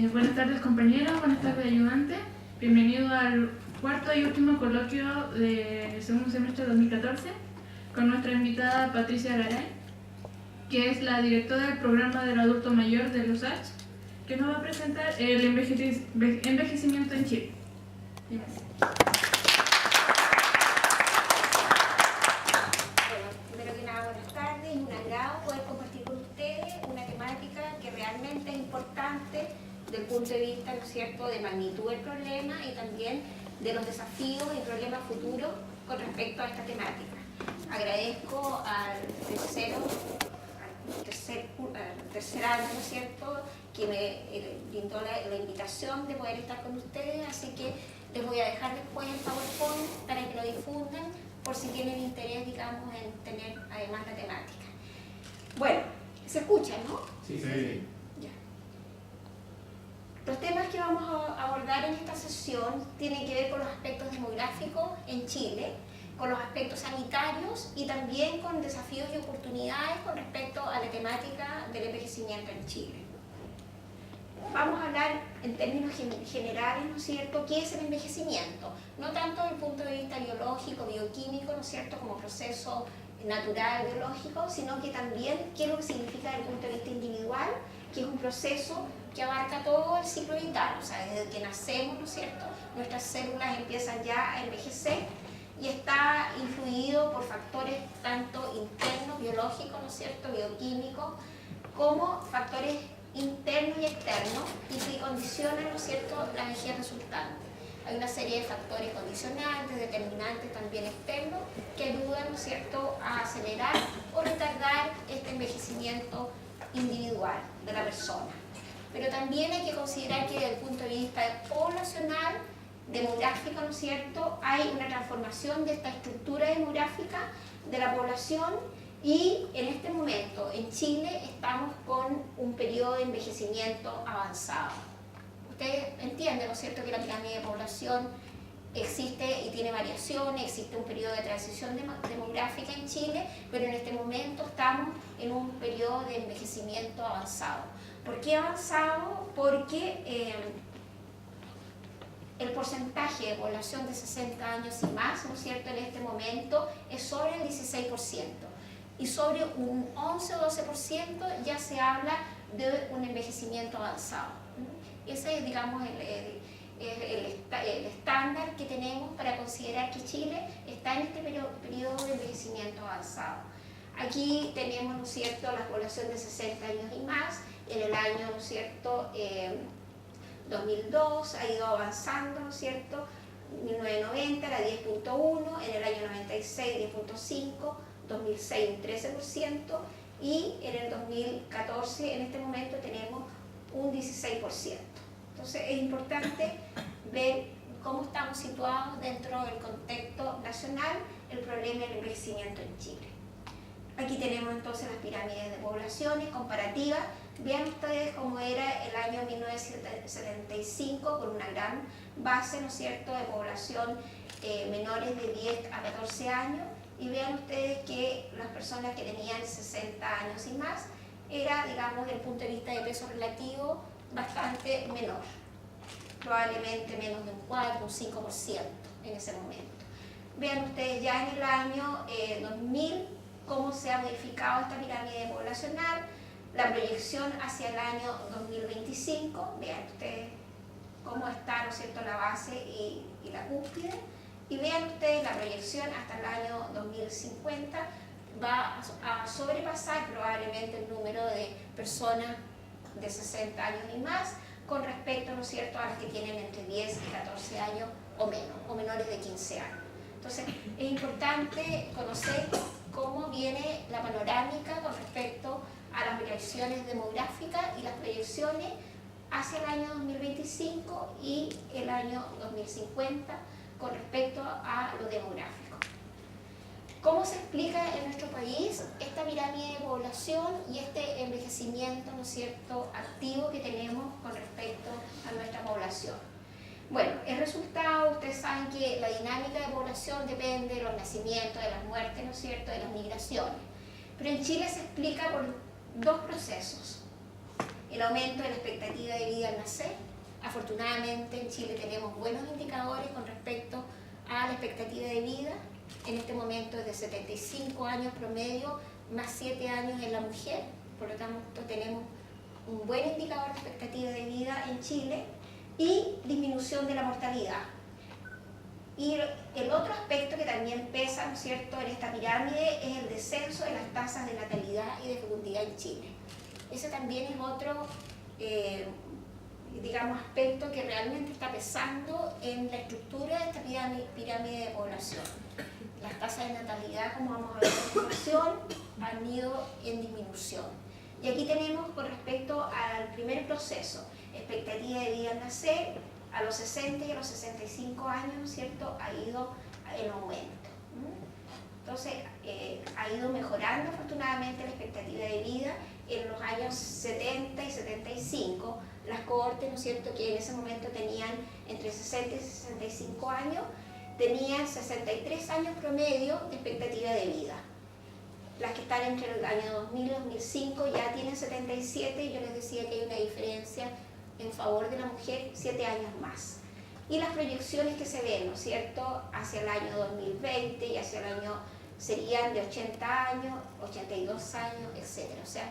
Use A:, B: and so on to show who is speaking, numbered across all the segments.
A: Buenas tardes compañeros, buenas tardes ayudantes. Bienvenido al cuarto y último coloquio del segundo semestre de 2014 con nuestra invitada Patricia Garay, que es la directora del programa del adulto mayor de los USACH, que nos va a presentar el envejecimiento en Chile. Gracias.
B: Primero que nada, buenas tardes. Es un agrado poder compartir con ustedes una temática que realmente es importante desde el punto de vista, ¿no es cierto?, de magnitud del problema y también de los desafíos y problemas futuros con respecto a esta temática. Agradezco al tercer año, ¿no es cierto?, que me brindó la invitación de poder estar con ustedes, así que les voy a dejar después el PowerPoint para que lo difundan por si tienen interés, digamos, en tener además la temática. Bueno, ¿se escucha, no?
C: Sí.
B: Ya. Los temas que vamos a abordar en esta sesión tienen que ver con los aspectos demográficos en Chile, con los aspectos sanitarios y también con desafíos y oportunidades con respecto a la temática del envejecimiento en Chile. Vamos a hablar en términos generales, ¿no es cierto?, qué es el envejecimiento, no tanto desde el punto de vista biológico, bioquímico, ¿no es cierto?, como proceso natural, biológico, sino que también qué es lo que significa desde el punto de vista individual, que es un proceso que abarca todo el ciclo vital, o sea, desde que nacemos, ¿no es cierto?, nuestras células empiezan ya a envejecer y está influido por factores tanto internos, biológicos, ¿no es cierto?, bioquímicos, como factores internos y externos y que condicionan, ¿no es cierto?, la vejez resultante. Hay una serie de factores condicionantes, determinantes también externos que ayudan, ¿no es cierto?, a acelerar o retardar este envejecimiento individual de la persona. Pero también hay que considerar que desde el punto de vista poblacional, demográfico, ¿no es cierto?, hay una transformación de esta estructura demográfica de la población y en este momento en Chile estamos con un periodo de envejecimiento avanzado. Ustedes entienden, ¿no es cierto?, que la pirámide de población existe y tiene variaciones, existe un periodo de transición demográfica en Chile, pero en este momento estamos en un periodo de envejecimiento avanzado. ¿Por qué avanzado? Porque el porcentaje de población de 60 años y más, ¿no es cierto?, en este momento es sobre el 16%. Y sobre un 11 o 12% ya se habla de un envejecimiento avanzado. Ese es, digamos, el estándar que tenemos para considerar que Chile está en este periodo de envejecimiento avanzado. Aquí tenemos, ¿no es cierto?, la población de 60 años y más. En el año, ¿no es cierto?, 2002 ha ido avanzando, ¿no es cierto?, 1990 era 10.1, en el año 96 10.5, 2006 un 13% y en el 2014 en este momento tenemos un 16%. Entonces es importante ver cómo estamos situados dentro del contexto nacional el problema del envejecimiento en Chile. Aquí tenemos entonces las pirámides de poblaciones comparativas. Vean ustedes cómo era el año 1975 con una gran base, ¿no es cierto?, de población menores de 10 a 14 años. Y vean ustedes que las personas que tenían 60 años y más era, digamos, desde el punto de vista de peso relativo, bastante menor. Probablemente menos de un 4, un 5% en ese momento. Vean ustedes ya en el año 2000 cómo se ha modificado esta pirámide poblacional, la proyección hacia el año 2025, vean ustedes cómo está, ¿no es cierto?, la base y la cúspide. Y vean ustedes la proyección hasta el año 2050 va a sobrepasar probablemente el número de personas de 60 años y más con respecto, ¿no es cierto?, a las que tienen entre 10 y 14 años o menos, o menores de 15 años. Entonces es importante conocer cómo viene la panorámica con respecto a las proyecciones demográficas y las proyecciones hacia el año 2025 y el año 2050 con respecto a lo demográfico. ¿Cómo se explica en nuestro país esta pirámide de población y este envejecimiento, ¿no es cierto?, activo que tenemos con respecto a nuestra población? Bueno, el resultado, ustedes saben que la dinámica de población depende de los nacimientos, de las muertes, ¿no es cierto?, de las migraciones. Pero en Chile se explica por dos procesos. el aumento de la expectativa de vida al nacer. Afortunadamente en Chile tenemos buenos indicadores con respecto a la expectativa de vida. En este momento es de 75 años promedio, más 7 años en la mujer, por lo tanto tenemos un buen indicador de expectativa de vida en Chile y disminución de la mortalidad. Y el otro aspecto que también pesa, ¿no es cierto?, en esta pirámide es el descenso de las tasas de natalidad y de fecundidad en Chile. Ese también es otro, digamos, aspecto que realmente está pesando en la estructura de esta pirámide de población. Las tasas de natalidad, como vamos a ver a continuación, han ido en disminución. Y aquí tenemos con respecto al primer proceso, expectativa de vida al nacer, a los 60 y a los 65 años, ¿no es cierto?, ha ido en aumento. Entonces, ha ido mejorando afortunadamente la expectativa de vida. En los años 70 y 75, las cohortes, ¿no es cierto?, que en ese momento tenían entre 60 y 65 años, tenían 63 años promedio de expectativa de vida. Las que están entre el año 2000 y 2005 ya tienen 77, y yo les decía que hay una diferencia en favor de la mujer, 7 años más. Y las proyecciones que se ven, ¿no es cierto?, hacia el año 2020 y hacia el año serían de 80 años, 82 años, etc. O sea,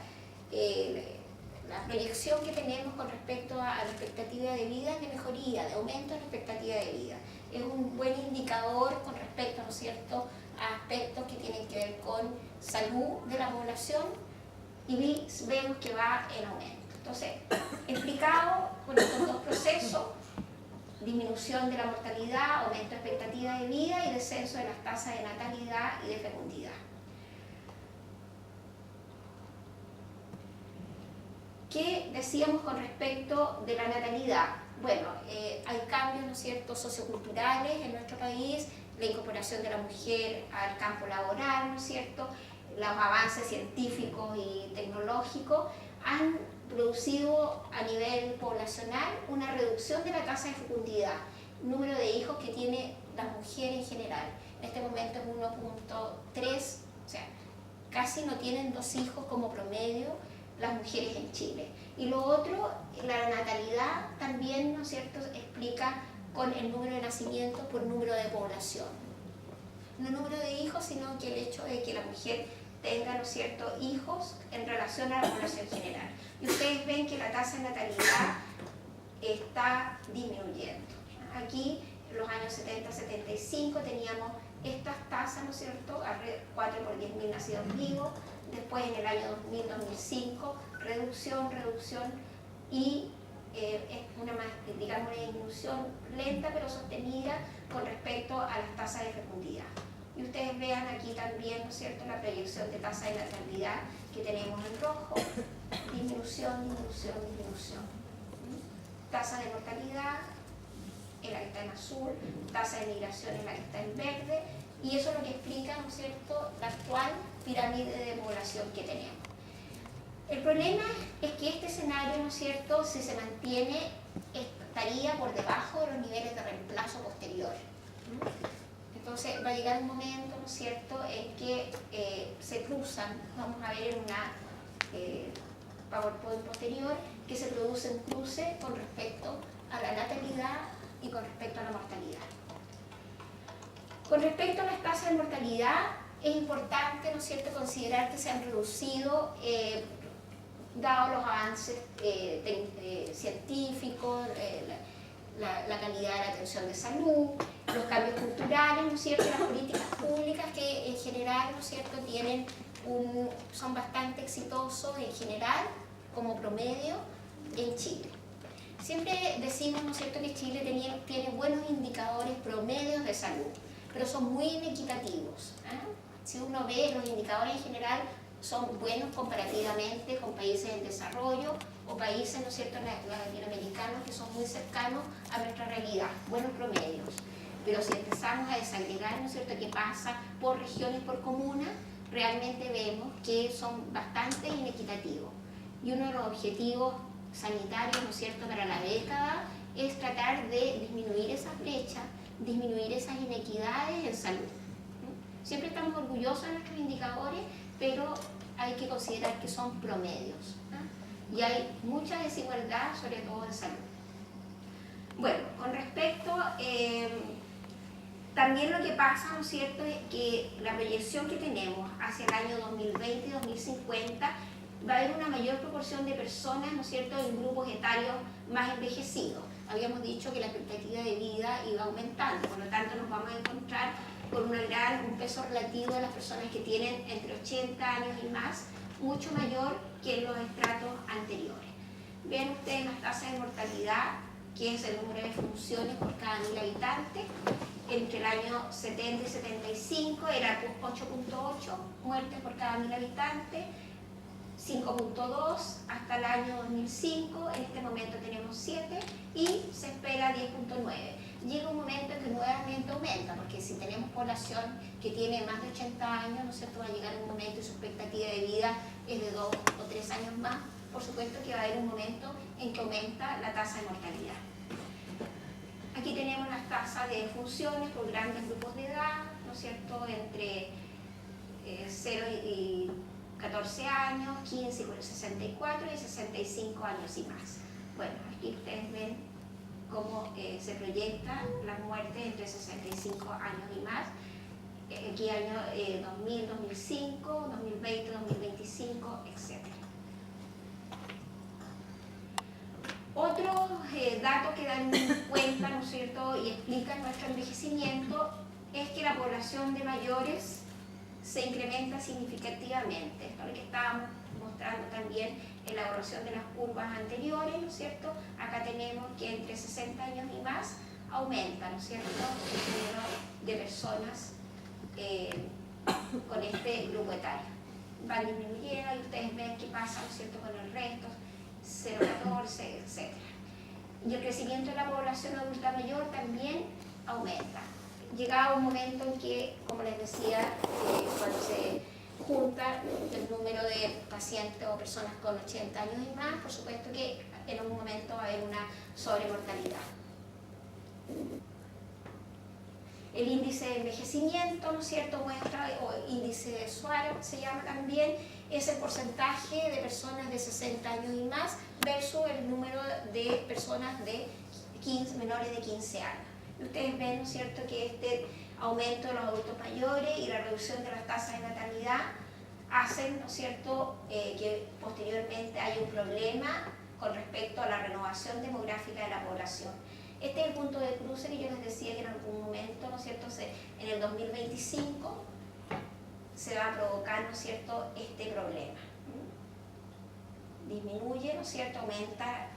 B: la proyección que tenemos con respecto a la expectativa de vida es de mejoría, de aumento de la expectativa de vida. Es un buen indicador con respecto, ¿no es cierto?, a aspectos que tienen que ver con salud de la población, y vemos que va en aumento. Entonces, explicado con estos dos procesos, disminución de la mortalidad, aumento de expectativa de vida y descenso de las tasas de natalidad y de fecundidad. ¿Qué decíamos con respecto de la natalidad? Bueno, hay cambios, ¿no es cierto?, socioculturales en nuestro país, la incorporación de la mujer al campo laboral, ¿no es cierto?, los avances científicos y tecnológicos han producido a nivel poblacional una reducción de la tasa de fecundidad, número de hijos que tiene la mujer en general. En este momento es 1.3, o sea, casi no tienen 2 hijos como promedio las mujeres en Chile. Y lo otro, la natalidad también, ¿no es cierto?, explica con el número de nacimientos por número de población. No número de hijos, sino que el hecho de que la mujer tenga, ¿no es cierto?, hijos en relación a la población general. Y ustedes ven que la tasa de natalidad está disminuyendo. Aquí, en los años 70-75, teníamos estas tasas, ¿no es cierto?, 4 por 10.000 nacidos vivos. Después, en el año 2000-2005, reducción, y es una disminución lenta pero sostenida con respecto a las tasas de fecundidad. Y ustedes vean aquí también, ¿no es cierto?, la proyección de tasa de natalidad que tenemos en rojo, disminución. Tasa de mortalidad en la que está en azul, tasa de migración en la que está en verde, y eso es lo que explica, ¿no es cierto?, la actual pirámide de población que tenemos. El problema es que este escenario, ¿no es cierto?, si se mantiene, estaría por debajo de los niveles de reemplazo posterior. Entonces va a llegar un momento, ¿no es cierto?, en que se cruzan, vamos a ver en una PowerPoint posterior, que se produce un cruce con respecto a la natalidad y con respecto a la mortalidad. Con respecto a las tasas de mortalidad, es importante, ¿no es cierto?, considerar que se han reducido, dado los avances científicos, la calidad de la atención de salud, los cambios culturales, ¿no es cierto?, las políticas públicas que en general, ¿no es cierto?, son bastante exitosos en general, como promedio, en Chile. Siempre decimos, ¿no es cierto?, que Chile tiene buenos indicadores promedios de salud, pero son muy inequitativos. Si uno ve, los indicadores en general son buenos comparativamente con países en desarrollo o países, ¿no es cierto?, latinoamericanos que son muy cercanos a nuestra realidad, buenos promedios. Pero si empezamos a desagregar, ¿no es cierto?, qué pasa por regiones, por comunas, realmente vemos que son bastante inequitativos. Y uno de los objetivos sanitarios, ¿no es cierto?, para la década es tratar de disminuir esas brechas, disminuir esas inequidades en salud. Siempre estamos orgullosos de nuestros indicadores, pero hay que considerar que son promedios. y hay mucha desigualdad, sobre todo en salud. Bueno, con respecto, también lo que pasa, ¿no es cierto?, es que la proyección que tenemos hacia el año 2020 y 2050 va a haber una mayor proporción de personas, ¿no es cierto?, en grupos etarios más envejecidos. Habíamos dicho que la expectativa de vida iba aumentando, por lo tanto nos vamos a encontrar con un peso relativo de las personas que tienen entre 80 años y más, mucho mayor que en los estratos anteriores. Ven ustedes las tasas de mortalidad, que es el número de funciones por cada 1000 habitantes. Entre el año 70 y 75 era 8.8 muertes por cada 1000 habitantes, 5.2 hasta el año 2005, en este momento tenemos 7 y se espera 10.9. Llega un momento en que nuevamente aumenta, porque si tenemos población que tiene más de 80 años, ¿no es cierto?, va a llegar un momento y su expectativa de vida es de 2 o 3 años más, por supuesto que va a haber un momento en que aumenta la tasa de mortalidad. Aquí tenemos las tasas de funciones por grandes grupos de edad, ¿no es cierto?, entre 0 y 14 años, 15 y 64 y 65 años y más. Bueno, aquí ustedes ven cómo se proyecta las muertes entre 65 años y más. Aquí año 2000, 2005, 2020, 2025, etc. Otros datos que dan cuenta, ¿no es cierto?, y explican nuestro envejecimiento es que la población de mayores se incrementa significativamente. Esto es lo que estábamos mostrando también en la evaluación de las curvas anteriores, ¿no es cierto? Acá tenemos que entre 60 años y más aumenta, ¿no es cierto?, el número de personas con este grupo etario. Van disminuyendo y ustedes ven qué pasa, ¿no es cierto?, con el resto, 0,14, etc. Y el crecimiento de la población adulta mayor también aumenta. Llegaba un momento en que, como les decía, cuando se junta el número de pacientes o personas con 80 años y más, por supuesto que en un momento va a haber una sobremortalidad. El índice de envejecimiento, ¿no es cierto?, muestra, o índice de Schwartz se llama también, es el porcentaje de personas de 60 años y más versus el número de personas de menores de 15 años. Y ustedes ven, ¿no es cierto?, que este aumento de los adultos mayores y la reducción de las tasas de natalidad hacen, ¿no es cierto?, que posteriormente haya un problema con respecto a la renovación demográfica de la población. Este es el punto de cruce que yo les decía que en algún momento, ¿no es cierto?, en el 2025 se va a provocar, ¿no es cierto?, este problema. Disminuye, ¿no es cierto?, aumenta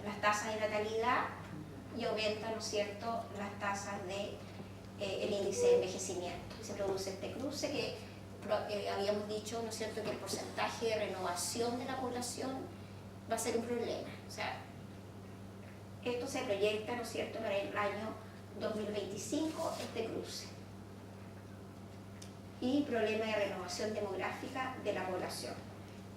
B: las tasas de natalidad y aumenta, ¿no es cierto?, las tasas de el índice de envejecimiento. Se produce este cruce que habíamos dicho, ¿no es cierto?, que el porcentaje de renovación de la población va a ser un problema. O sea, esto se proyecta, ¿no es cierto?, para el año 2025, este cruce. Y problema de renovación demográfica de la población.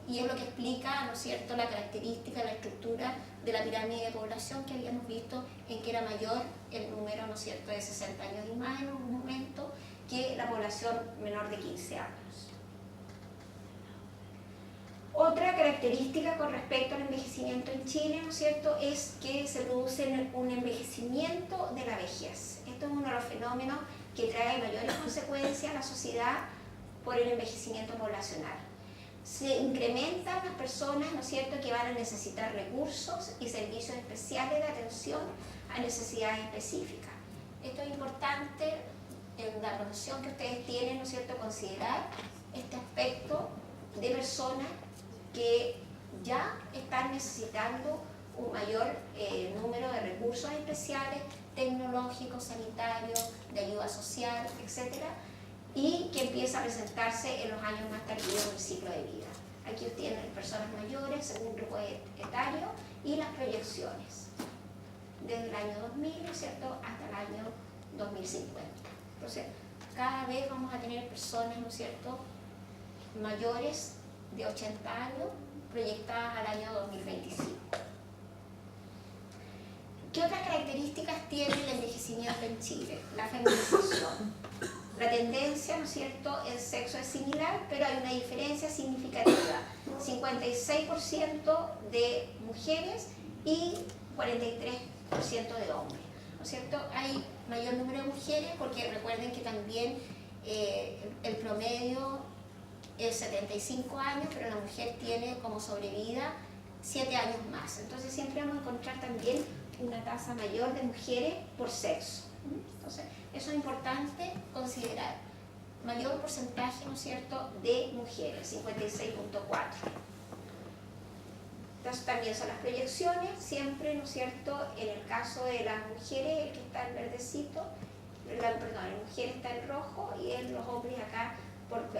B: Y es lo que explica, ¿no es cierto?, la característica, la estructura de la pirámide de población que habíamos visto, en que era mayor el número, ¿no es cierto?, de 60 años y más en un momento que la población menor de 15 años. Otra característica con respecto al envejecimiento en Chile, ¿no es cierto?, es que se produce un envejecimiento de la vejez. Esto es uno de los fenómenos que trae mayores consecuencias a la sociedad por el envejecimiento poblacional. Se incrementan las personas, ¿no es cierto?, que van a necesitar recursos y servicios especiales de atención a necesidades específicas. Esto es importante en la profesión que ustedes tienen, ¿no es cierto?, considerar este aspecto de personas que ya están necesitando un mayor número de recursos especiales, tecnológicos, sanitarios, de ayuda social, etc., y que empieza a presentarse en los años más tardíos del ciclo de vida. Aquí tienen personas mayores según grupo etario y las proyecciones desde el año 2000, ¿no es cierto?, hasta el año 2050. Entonces, cada vez vamos a tener personas, ¿no es cierto?, mayores de 80 años proyectadas al año 2025. ¿Qué otras características tiene el envejecimiento en Chile? La feminización. La tendencia, ¿no es cierto?, en sexo es similar, pero hay una diferencia significativa. 56% de mujeres y 43% de hombres, ¿no es cierto? Hay mayor número de mujeres porque recuerden que también el promedio es 75 años, pero la mujer tiene como sobrevida 7 años más. Entonces siempre vamos a encontrar también una tasa mayor de mujeres por sexo. Entonces eso es importante considerar. Mayor porcentaje, ¿no es cierto?, de mujeres, 56.4. Entonces también son las proyecciones, siempre, ¿no es cierto?, en el caso de las mujeres, el que está en verdecito, perdón, en mujeres está en rojo y en los hombres acá con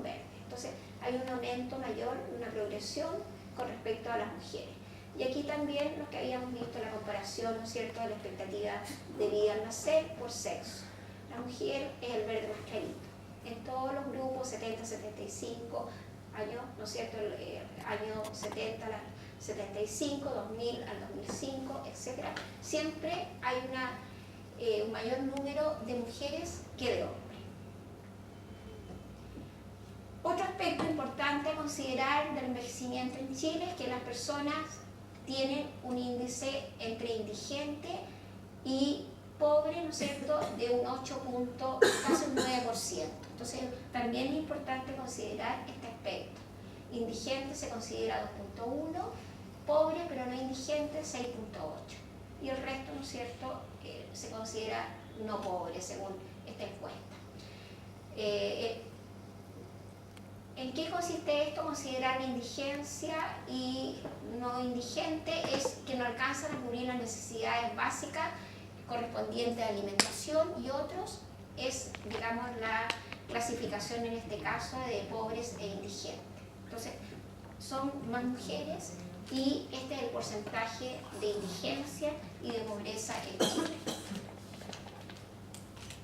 B: verde. Entonces hay un aumento mayor, una progresión con respecto a las mujeres. Y aquí también lo que habíamos visto, la comparación, ¿no es cierto?, de la expectativa de vida al nacer por sexo. La mujer es el verde más clarito. En todos los grupos, 70, 75 años, ¿no es cierto?, año 70 al 75, 2000 al 2005, etc. Siempre hay un mayor número de mujeres que de hombres. Otro aspecto importante a considerar del envejecimiento en Chile es que las personas tienen un índice entre indigente y pobre, ¿no es cierto?, de un 8 casi un 9%. Entonces también es importante considerar este aspecto. Indigente se considera 2.1, pobre pero no indigente 6.8. Y el resto, ¿no es cierto?, se considera no pobre según esta encuesta. ¿En qué consiste esto? Considerar la indigencia y no indigente es que no alcanzan a cubrir las necesidades básicas correspondientes a alimentación, y otros es, digamos, la clasificación en este caso de pobres e indigentes. Entonces, son más mujeres y este es el porcentaje de indigencia y de pobreza en Chile.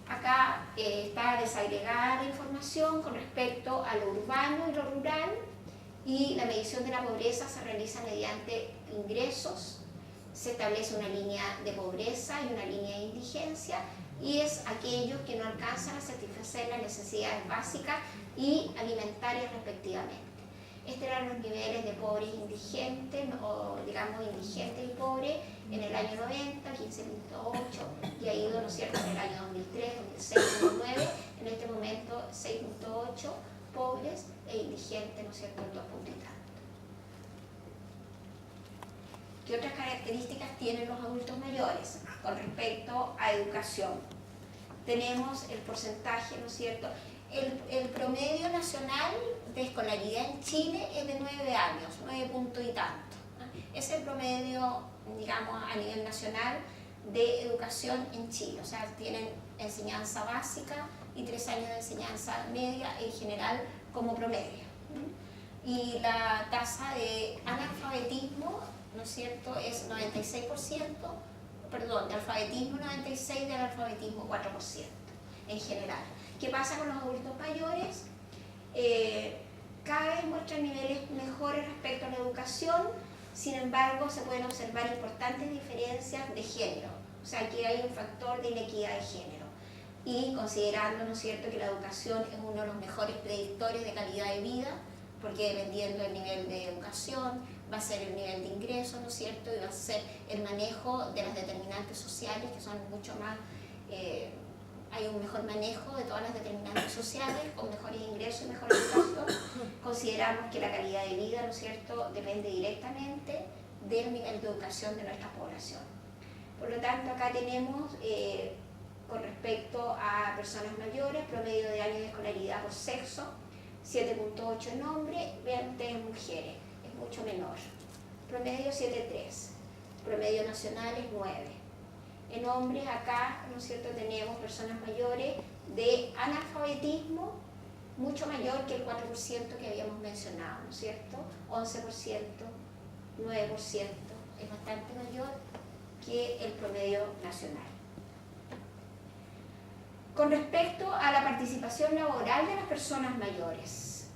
B: Acá está desagregada la información con respecto a lo urbano y lo rural, y la medición de la pobreza se realiza mediante ingresos, se establece una línea de pobreza y una línea de indigencia, y es aquellos que no alcanzan a satisfacer las necesidades básicas y alimentarias respectivamente. Estos eran los niveles de pobres e indigentes, o digamos indigentes y pobres, en el año 90, 15.8, y ha ido, ¿no es cierto?, en el año 2003, 2006, 2009, en este momento 6.8 pobres e indigentes, ¿no es cierto?, en 2 puntos y tanto. ¿Qué otras características tienen los adultos mayores con respecto a educación? Tenemos el porcentaje, ¿no es cierto? El promedio nacional de escolaridad en Chile es de 9 años, 9 puntos y tanto. Es el promedio, digamos, a nivel nacional de educación en Chile. O sea, tienen enseñanza básica y 3 años de enseñanza media en general como promedio. Y la tasa de analfabetismo, ¿no es cierto?, es 96%, perdón, de alfabetismo 96%, de analfabetismo 4% en general. ¿Qué pasa con los adultos mayores? Cada vez muestran niveles mejores respecto a la educación, sin embargo se pueden observar importantes diferencias de género, o sea, aquí hay un factor de inequidad de género, y considerando, ¿no es cierto?, que la educación es uno de los mejores predictores de calidad de vida, porque dependiendo del nivel de educación va a ser el nivel de ingresos, ¿no es cierto?, y va a ser el manejo de las determinantes sociales, que son mucho más, hay un mejor manejo de todas las determinantes sociales, con mejores ingresos y mejor educación. Consideramos que la calidad de vida, ¿no es cierto?, depende directamente del nivel de educación de nuestra población. Por lo tanto, acá tenemos, con respecto a personas mayores, promedio de años de escolaridad por sexo, 7.8 en hombres, 20 en mujeres, es mucho menor. Promedio 7.3, promedio nacional es 9. En hombres acá, ¿no es cierto?, tenemos personas mayores de analfabetismo mucho mayor que el 4% que habíamos mencionado, ¿no es cierto? 11%, 9%, es bastante mayor que el promedio nacional. Con respecto a la participación laboral de las personas mayores,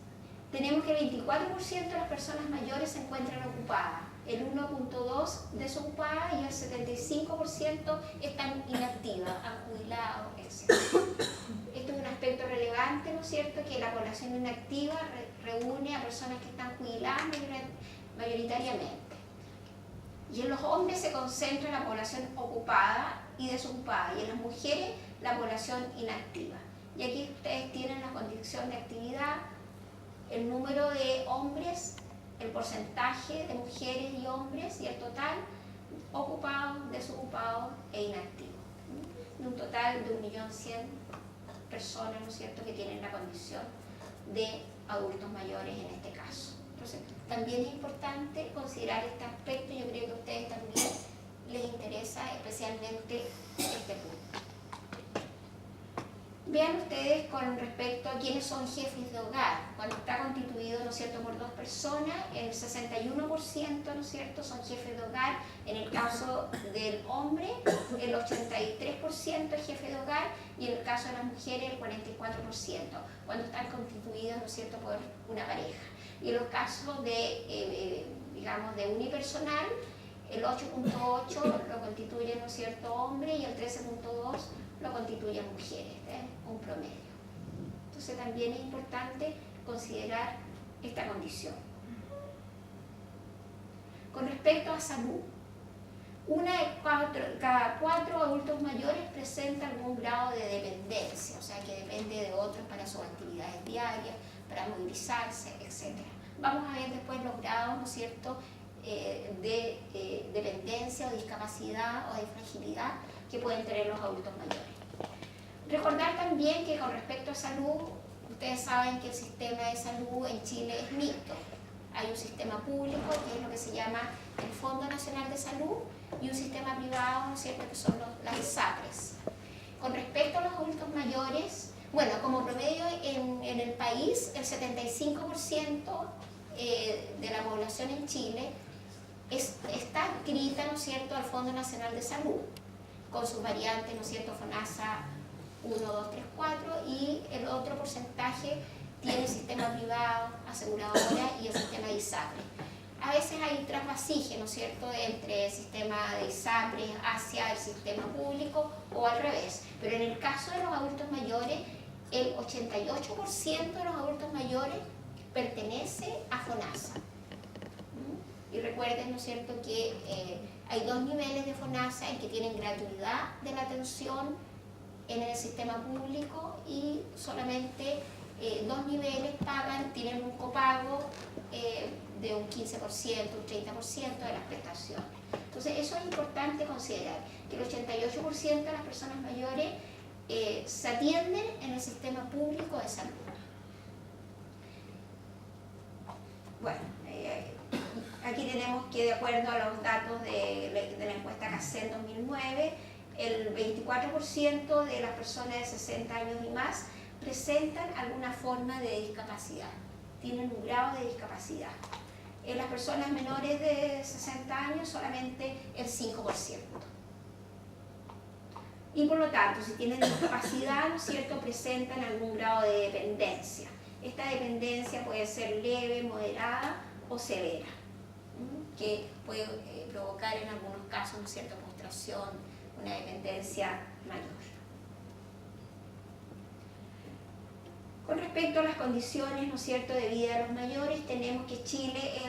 B: tenemos que el 24% de las personas mayores se encuentran ocupadas, el 1.2% desocupadas y el 75% están inactivas, han jubilado, etc. Esto es una aspecto relevante, ¿no es cierto?, que la población inactiva reúne a personas que están jubiladas mayoritariamente. Y en los hombres se concentra la población ocupada y desocupada, y en las mujeres la población inactiva. Y aquí ustedes tienen la condición de actividad, el número de hombres, el porcentaje de mujeres y hombres y el total ocupados, desocupados e inactivos. De un total de 1.100.000 personas, ¿no es cierto?, que tienen la condición de adultos mayores en este caso. Entonces, también es importante considerar este aspecto. Yo creo que a ustedes también les interesa especialmente este punto. Vean ustedes con respecto a quiénes son jefes de hogar. Cuando está constituido, ¿no es cierto?, por dos personas, el 61%, ¿no es cierto?, son jefes de hogar. En el caso del hombre, el 83% es jefe de hogar, y en el caso de las mujeres, el 44%, cuando están constituidos, ¿no es cierto?, por una pareja. Y en los casos de, digamos, de unipersonal, el 8.8 lo constituye, ¿no es cierto?, hombre, y el 13.2 lo constituyen mujeres, un promedio. Entonces también es importante considerar esta condición. Con respecto a salud, cada cuatro adultos mayores presenta algún grado de dependencia, o sea que depende de otros para sus actividades diarias, para movilizarse, etc. Vamos a ver después los grados, ¿no es cierto?, de dependencia o discapacidad o de fragilidad que pueden tener los adultos mayores. Recordar también que con respecto a salud, ustedes saben que el sistema de salud en Chile es mixto. Hay un sistema público, que es lo que se llama el Fondo Nacional de Salud, y un sistema privado, ¿no es cierto?, que son las ISAPRES. Con respecto a los adultos mayores, bueno, como promedio en el país, el 75% de la población en Chile está adscrita, ¿no es cierto?, al Fondo Nacional de Salud, con sus variantes, ¿no es cierto?, FONASA 1, 2, 3, 4, y el otro porcentaje tiene el sistema privado, aseguradora y el sistema de ISAPRE. A veces hay trasvasije, ¿no es cierto?, entre el sistema de ISAPRE hacia el sistema público o al revés. Pero en el caso de los adultos mayores, el 88% de los adultos mayores pertenece a FONASA. Y recuerden, ¿no es cierto?, que hay dos niveles de FONASA en que tienen gratuidad de la atención en el sistema público, y solamente dos niveles tienen un copago de un 15%, un 30% de las prestaciones. Entonces eso es importante considerar, que el 88% de las personas mayores se atienden en el sistema público de salud. Bueno, aquí tenemos que, de acuerdo a los datos de la encuesta CACEN 2009, el 24% de las personas de 60 años y más presentan alguna forma de discapacidad, tienen un grado de discapacidad. En las personas menores de 60 años solamente el 5%. Y por lo tanto, si tienen discapacidad, ¿no es cierto?, presentan algún grado de dependencia. Esta dependencia puede ser leve, moderada o severa, que puede provocar en algunos casos, ¿no es cierto?, postración, una dependencia mayor. Con respecto a las condiciones, ¿no es cierto?, de vida de los mayores, tenemos que Chile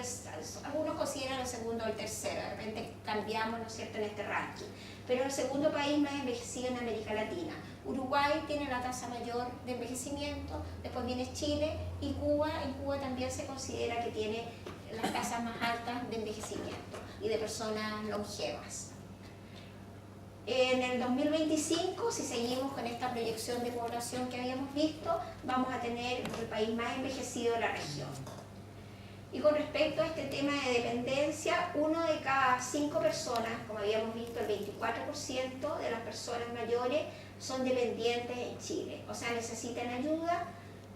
B: algunos consideran el segundo o el tercero, de repente cambiamos, ¿no es cierto?, en este ranking, pero el segundo país más envejecido en América Latina. Uruguay tiene la tasa mayor de envejecimiento, después viene Chile y Cuba. En Cuba también se considera que tiene las tasas más altas de envejecimiento y de personas longevas. En el 2025, si seguimos con esta proyección de población que habíamos visto, vamos a tener el país más envejecido de la región. Y con respecto a este tema de dependencia, 1 de cada 5 personas, como habíamos visto, el 24% de las personas mayores son dependientes en Chile, o sea, necesitan ayuda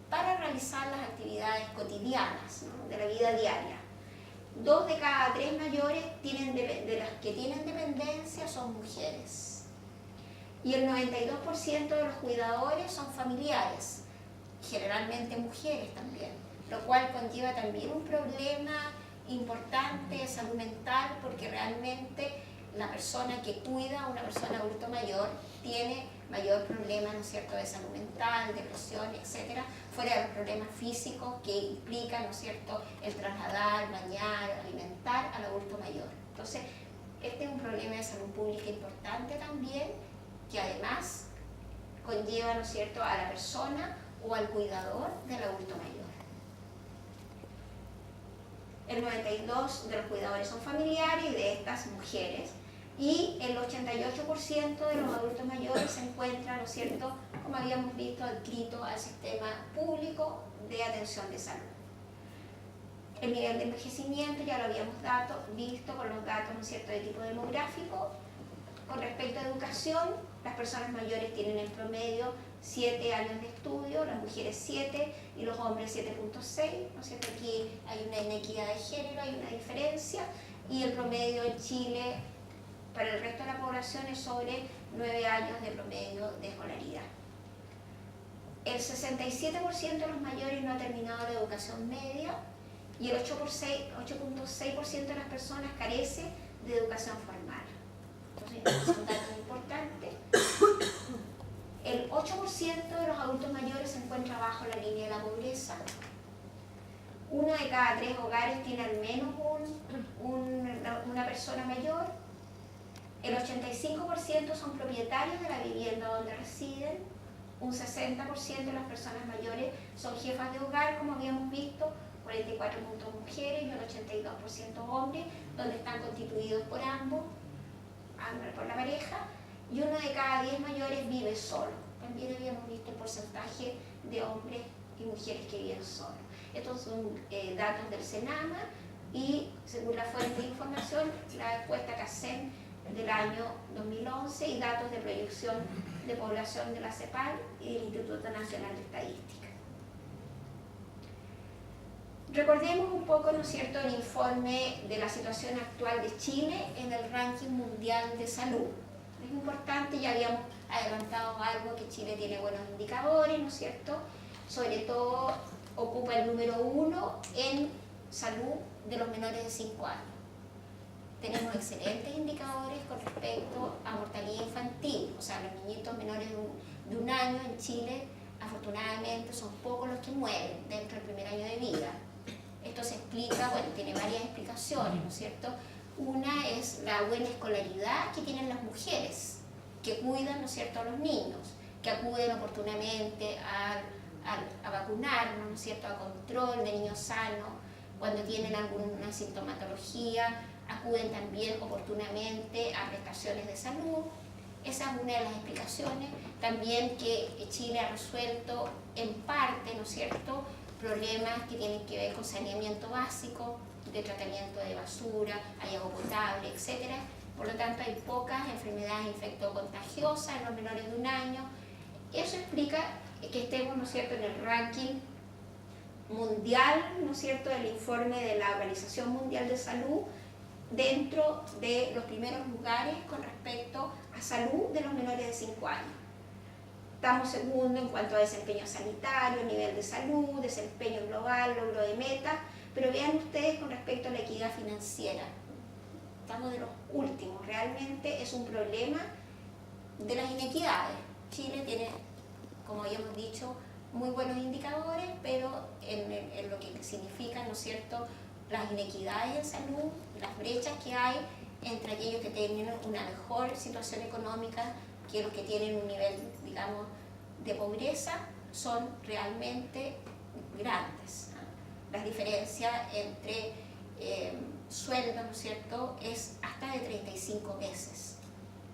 B: para realizar las actividades cotidianas, ¿no?, de la vida diaria. 2 de cada 3 mayores de las que tienen dependencia son mujeres. Y el 92% de los cuidadores son familiares, generalmente mujeres también, lo cual conlleva también un problema importante de salud mental, porque realmente la persona que cuida a una persona adulto mayor tiene mayor problema, ¿no es cierto?, de salud mental, depresión, etcétera, fuera de los problemas físicos que implican, ¿no es cierto?, el trasladar, bañar, alimentar al adulto mayor. Entonces, este es un problema de salud pública importante también, que además conlleva, ¿no es cierto?, a la persona o al cuidador del adulto mayor. El 92% de los cuidadores son familiares y de estas mujeres, y el 88% de los adultos mayores se encuentran, ¿no es cierto?, como habíamos visto, adscritos al sistema público de atención de salud. El nivel de envejecimiento ya lo habíamos visto con los datos, ¿no es cierto?, de tipo demográfico. Con respecto a educación, las personas mayores tienen en promedio 7 años de estudio, las mujeres 7 y los hombres 7.6, ¿no es cierto? Aquí hay una inequidad de género, hay una diferencia, y el promedio en Chile para el resto de la población es sobre 9 años de promedio de escolaridad. El 67% de los mayores no ha terminado la educación media y el 8.6% de las personas carece de educación formal. Entonces, es un dato importante. El 8% de los adultos mayores se encuentra bajo la línea de la pobreza. 1 de cada 3 hogares tiene al menos una persona mayor. El 85% son propietarios de la vivienda donde residen. Un 60% de las personas mayores son jefas de hogar, como habíamos visto, 44 puntos mujeres y un 82% hombres, donde están constituidos por ambos, por la pareja, y 1 de cada 10 mayores vive solo. También habíamos visto el porcentaje de hombres y mujeres que viven solos. Estos son datos del Senama y, según la fuente de información, la encuesta CACEN del año 2011 y datos de proyección de población de la CEPAL y del Instituto Nacional de Estadística. Recordemos un poco, ¿no es cierto?, el informe de la situación actual de Chile en el ranking mundial de salud. Es importante, ya habíamos adelantado algo, que Chile tiene buenos indicadores, ¿no es cierto? Sobre todo ocupa el número 1 en salud de los menores de 5 años. Tenemos excelentes indicadores con respecto a mortalidad infantil, o sea, los niñitos menores de un año en Chile, afortunadamente, son pocos los que mueren dentro del primer año de vida. Esto se explica, bueno, tiene varias explicaciones, ¿no es cierto? Una es la buena escolaridad que tienen las mujeres, que cuidan, ¿no es cierto?, a los niños, que acuden oportunamente a vacunarnos, ¿no es cierto?, a control de niños sanos, cuando tienen alguna sintomatología, acuden también oportunamente a prestaciones de salud. Esa es una de las explicaciones. También que Chile ha resuelto en parte, ¿no es cierto?, problemas que tienen que ver con saneamiento básico, de tratamiento de basura, hay agua potable, etc. Por lo tanto, hay pocas enfermedades infectocontagiosas en los menores de un año. Eso explica que estemos, ¿no es cierto?, en el ranking mundial, ¿no es cierto?, del informe de la Organización Mundial de Salud, dentro de los primeros lugares con respecto a salud de los menores de 5 años. Estamos segundo en cuanto a desempeño sanitario, nivel de salud, desempeño global, logro de meta, pero vean ustedes con respecto a la equidad financiera. Estamos de los últimos, realmente es un problema de las inequidades. Chile tiene, como habíamos dicho, muy buenos indicadores, pero en lo que significan, ¿no es cierto?, las inequidades en salud, las brechas que hay entre aquellos que tienen una mejor situación económica que los que tienen un nivel, digamos, de pobreza, son realmente grandes, ¿no? Las diferencias entre sueldos, ¿no es cierto?, es hasta de 35 veces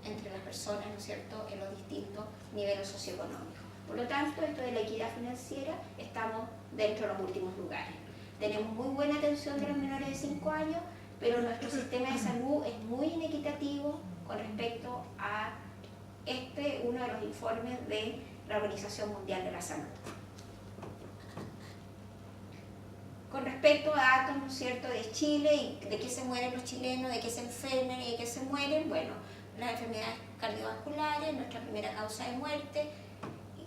B: entre las personas, ¿no es cierto?, en los distintos niveles socioeconómicos. Por lo tanto, esto de la equidad financiera, estamos dentro de los últimos lugares. Tenemos muy buena atención de los menores de 5 años, pero nuestro sistema de salud es muy inequitativo con respecto a uno de los informes de la Organización Mundial de la Salud. Con respecto a datos, ¿no es cierto?, de Chile y de qué se mueren los chilenos, de qué se enferman y de qué se mueren, bueno, las enfermedades cardiovasculares, nuestra primera causa de muerte.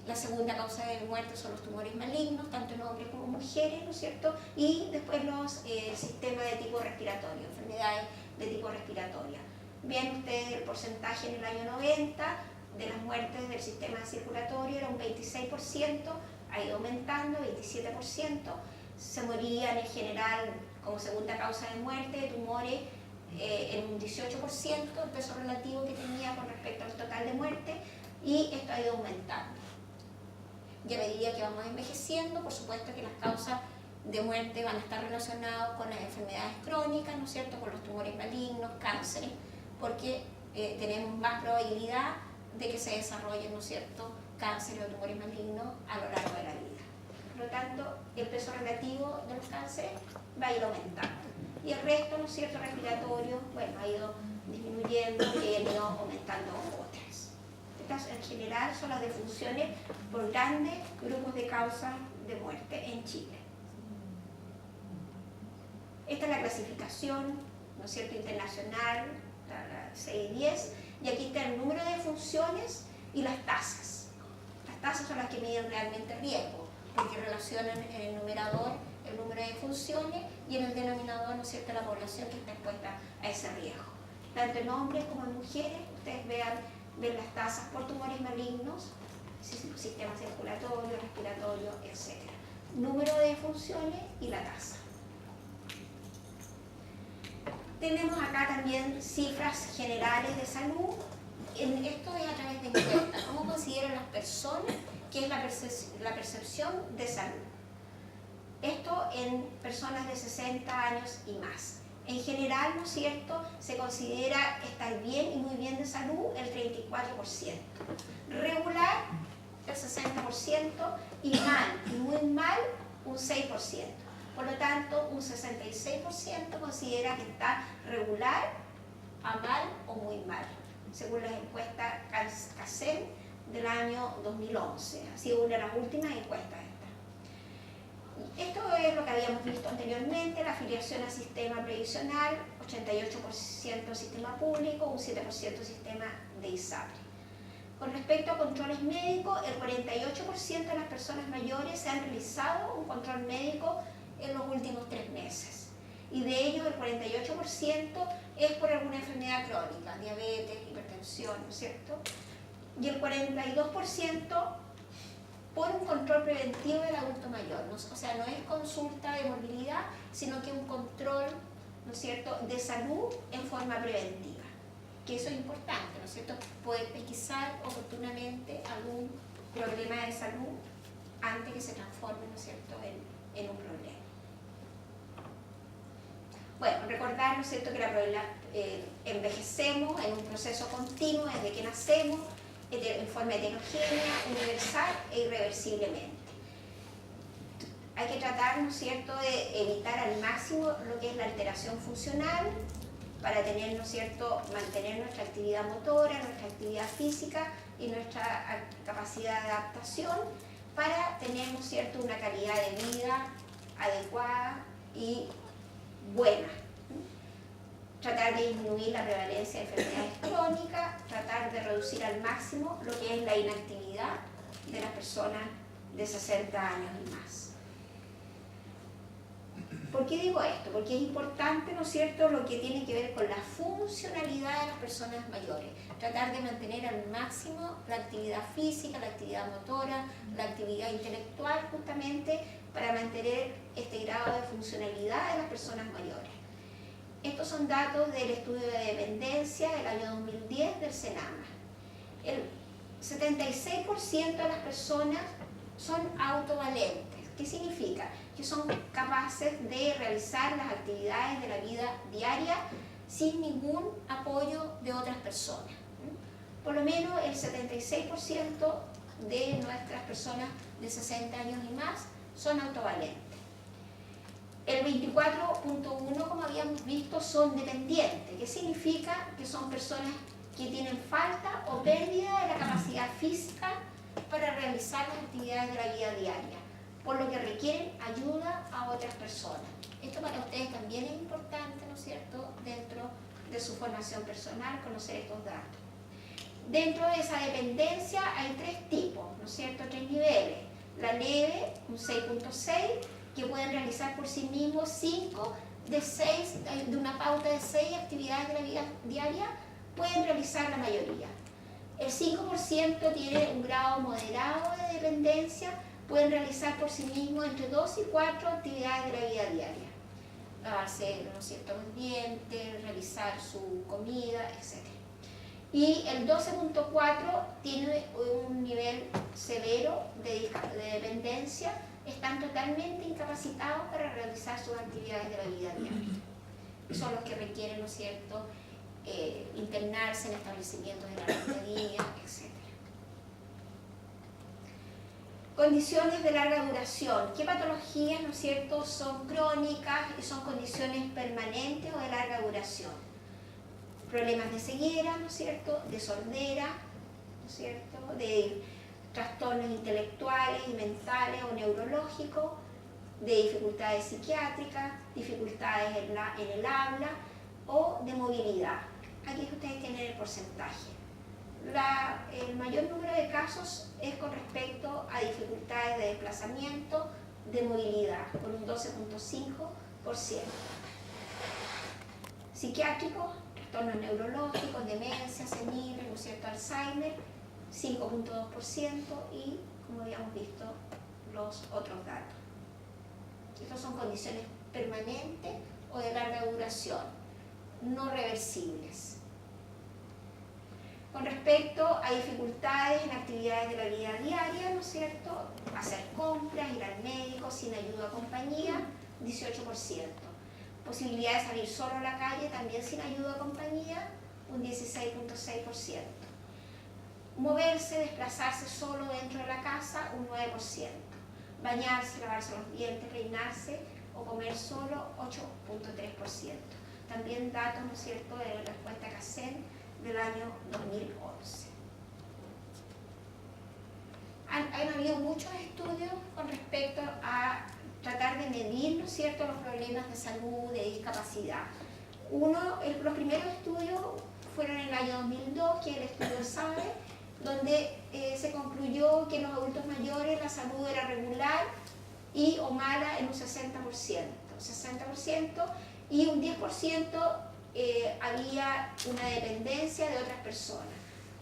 B: La segunda causa de muerte son los tumores malignos, tanto en hombres como en mujeres, ¿no es cierto? Y después los sistemas de tipo respiratorio, enfermedades de tipo respiratoria. Ven ustedes el porcentaje en el año 90, de las muertes del sistema circulatorio era un 26%, ha ido aumentando, 27%. Se morían en general como segunda causa de muerte de tumores en un 18%, el peso relativo que tenía con respecto al total de muerte, y esto ha ido aumentando. Y a medida que vamos envejeciendo, por supuesto que las causas de muerte van a estar relacionadas con las enfermedades crónicas, ¿no es cierto?, con los tumores malignos, cánceres, porque tenemos más probabilidad de que se desarrollen, ¿no es cierto?, cánceres o tumores malignos a lo largo de la vida. Por lo tanto, el peso relativo de los cánceres va a ir aumentando. Y el resto, ¿no es cierto?, respiratorio, bueno, ha ido disminuyendo y ha ido aumentando otras. Estas, en general, son las defunciones por grandes grupos de causas de muerte en Chile. Esta es la clasificación, ¿no es cierto?, internacional, la 610, y aquí está el número de defunciones y las tasas. Las tasas son las que miden realmente riesgo, porque relacionan en el numerador el número de defunciones y en el denominador, ¿no es cierto?, la población que está expuesta a ese riesgo. Tanto en hombres como en mujeres, ustedes ven las tasas por tumores malignos, sistema circulatorio, respiratorio, etc. Número de defunciones y la tasa. Tenemos acá también cifras generales de salud. Esto es a través de encuestas. ¿Cómo consideran las personas qué es la percepción de salud? Esto en personas de 60 años y más. En general, ¿no es cierto?, se considera estar bien y muy bien de salud el 34%. Regular, el 60%, y mal y muy mal, un 6%. Por lo tanto, un 66% considera que está regular, a mal o muy mal, según las encuestas CACEM del año 2011. Ha sido una de las últimas encuestas esta. Esto es lo que habíamos visto anteriormente, la afiliación al sistema previsional, 88% sistema público, un 7% sistema de ISAPRE. Con respecto a controles médicos, el 48% de las personas mayores se han realizado un control médico en los últimos 3 meses. Y de ellos el 48% es por alguna enfermedad crónica, diabetes, hipertensión, ¿no es cierto? Y el 42% por un control preventivo del adulto mayor, ¿no? O sea, no es consulta de morbilidad, sino que un control, ¿no es cierto?, de salud en forma preventiva. Que eso es importante, ¿no es cierto?, poder pesquisar oportunamente algún problema de salud antes que se transforme, ¿no es cierto?, en un problema. Bueno, recordar, ¿no es cierto?, que envejecemos en un proceso continuo desde que nacemos, en forma heterogénea, universal e irreversiblemente. Hay que tratar, ¿no es cierto?, de evitar al máximo lo que es la alteración funcional para tener, ¿no es cierto?, mantener nuestra actividad motora, nuestra actividad física y nuestra capacidad de adaptación para tener, ¿no es cierto?, una calidad de vida adecuada y buena. Tratar de disminuir la prevalencia de enfermedades crónicas, tratar de reducir al máximo lo que es la inactividad de las personas de 60 años y más. ¿Por qué digo esto? Porque es importante, ¿no es cierto?, lo que tiene que ver con la funcionalidad de las personas mayores. Tratar de mantener al máximo la actividad física, la actividad motora, la actividad intelectual, justamente para mantener este grado de funcionalidad de las personas mayores. Estos son datos del estudio de dependencia del año 2010 del CENAMA. El 76% de las personas son autovalentes. ¿Qué significa? Que son capaces de realizar las actividades de la vida diaria sin ningún apoyo de otras personas. Por lo menos el 76% de nuestras personas de 60 años y más son autovalentes. El 24.1, como habíamos visto, son dependientes. ¿Qué significa? Que son personas que tienen falta o pérdida de la capacidad física para realizar las actividades de la vida diaria, por lo que requieren ayuda a otras personas. Esto para ustedes también es importante, ¿no es cierto?, dentro de su formación personal, conocer estos datos. Dentro de esa dependencia hay 3 tipos, ¿no es cierto?, 3 niveles. La leve, un 6.6, que pueden realizar por sí mismos 5 de una pauta de 6 actividades de la vida diaria, pueden realizar la mayoría. El 5% tiene un grado moderado de dependencia, pueden realizar por sí mismos entre 2 y 4 actividades de la vida diaria. Lavarse, ¿no es cierto?, los dientes, realizar su comida, etc. Y el 12.4 tiene un nivel severo de dependencia, están totalmente incapacitados para realizar sus actividades de la vida diaria. Son los que requieren, ¿no es cierto?, internarse en establecimientos de la rentabilidad, etc. Condiciones de larga duración. ¿Qué patologías, no es cierto?, son crónicas y son condiciones permanentes o de larga duración? Problemas de ceguera, ¿no es cierto?, de sordera, ¿no es cierto?, de trastornos intelectuales y mentales o neurológicos, de dificultades psiquiátricas, dificultades en el habla o de movilidad. Aquí ustedes tienen el porcentaje. El mayor número de casos es con respecto a dificultades de desplazamiento, de movilidad, con un 12.5%. Psiquiátricos, trastornos neurológicos, demencia senil, ¿no es cierto?, Alzheimer, 5.2%, y, como habíamos visto, los otros datos. Estas son condiciones permanentes o de larga duración, no reversibles. Con respecto a dificultades en actividades de la vida diaria, ¿no es cierto?, hacer compras, ir al médico sin ayuda o compañía, 18%. Posibilidad de salir solo a la calle, también sin ayuda o compañía, un 16.6%. Moverse, desplazarse solo dentro de la casa, un 9%. Bañarse, lavarse los dientes, peinarse o comer solo, 8.3%. También datos, ¿no es cierto?, de la encuesta CACEN del año 2011. Han habido muchos estudios con respecto a tratar de medir, ¿no es cierto?, los problemas de salud, de discapacidad. Los primeros estudios fueron en el año 2002, que es el estudio SABE, donde se concluyó que en los adultos mayores la salud era regular y o mala en un 60%, y un 10% había una dependencia de otras personas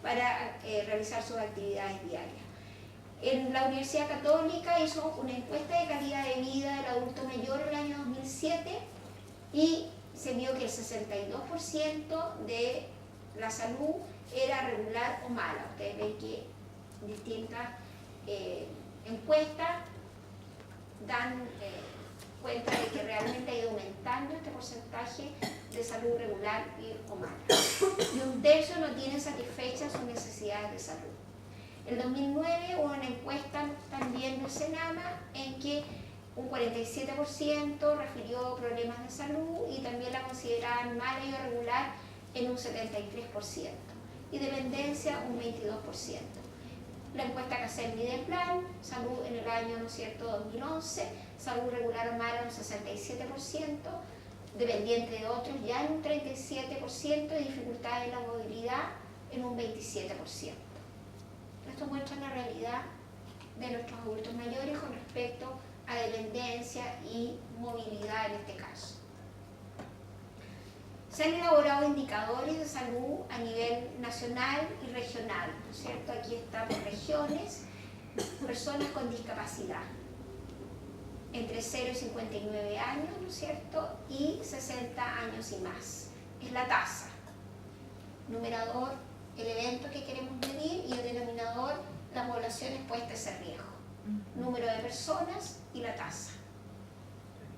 B: para realizar sus actividades diarias. En la Universidad Católica hizo una encuesta de calidad de vida del adulto mayor en el año 2007 y se vio que el 62% de la salud era regular o mala. Ustedes ven que distintas encuestas dan cuenta de que realmente ha ido aumentando este porcentaje de salud regular o mala. Y un tercio no tiene satisfechas sus necesidades de salud. En 2009 hubo una encuesta también del Senama en que un 47% refirió problemas de salud y también la consideraban mala y irregular en un 73%, y dependencia un 22%. La encuesta CACEN Mideplan, salud en el año, ¿no es cierto?, 2011, salud regular o mala un 67%, dependiente de otros ya en un 37% y dificultades en la movilidad en un 27%. Esto muestra la realidad de nuestros adultos mayores con respecto a dependencia y movilidad en este caso. Se han elaborado indicadores de salud a nivel nacional y regional, ¿no es cierto? Aquí están por regiones, personas con discapacidad, entre 0 y 59 años, ¿no es cierto?, y 60 años y más. Es la tasa. Numerador, el evento que queremos medir, y el denominador, la población expuesta a ese riesgo. Número de personas y la tasa.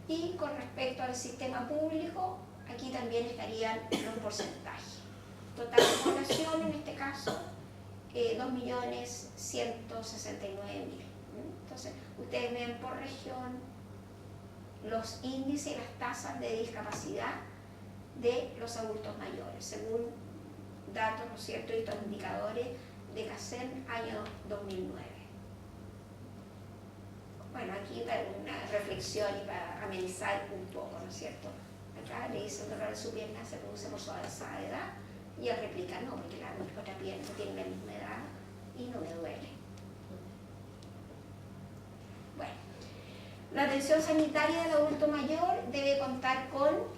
B: Y con respecto al sistema público, aquí también estarían los porcentajes. Total de población, en este caso, 2.169.000. Entonces, ustedes ven por región los índices y las tasas de discapacidad de los adultos mayores, según datos, ¿no es cierto?, y estos indicadores de CACEN año 2009. Bueno, aquí para una reflexión y para amenizar un poco, ¿no es cierto? Acá le dice el dolor de su pierna se produce por su avanzada edad, y él replica, no, porque la otra pierna tiene la misma edad y no me duele. Bueno, la atención sanitaria del adulto mayor debe contar con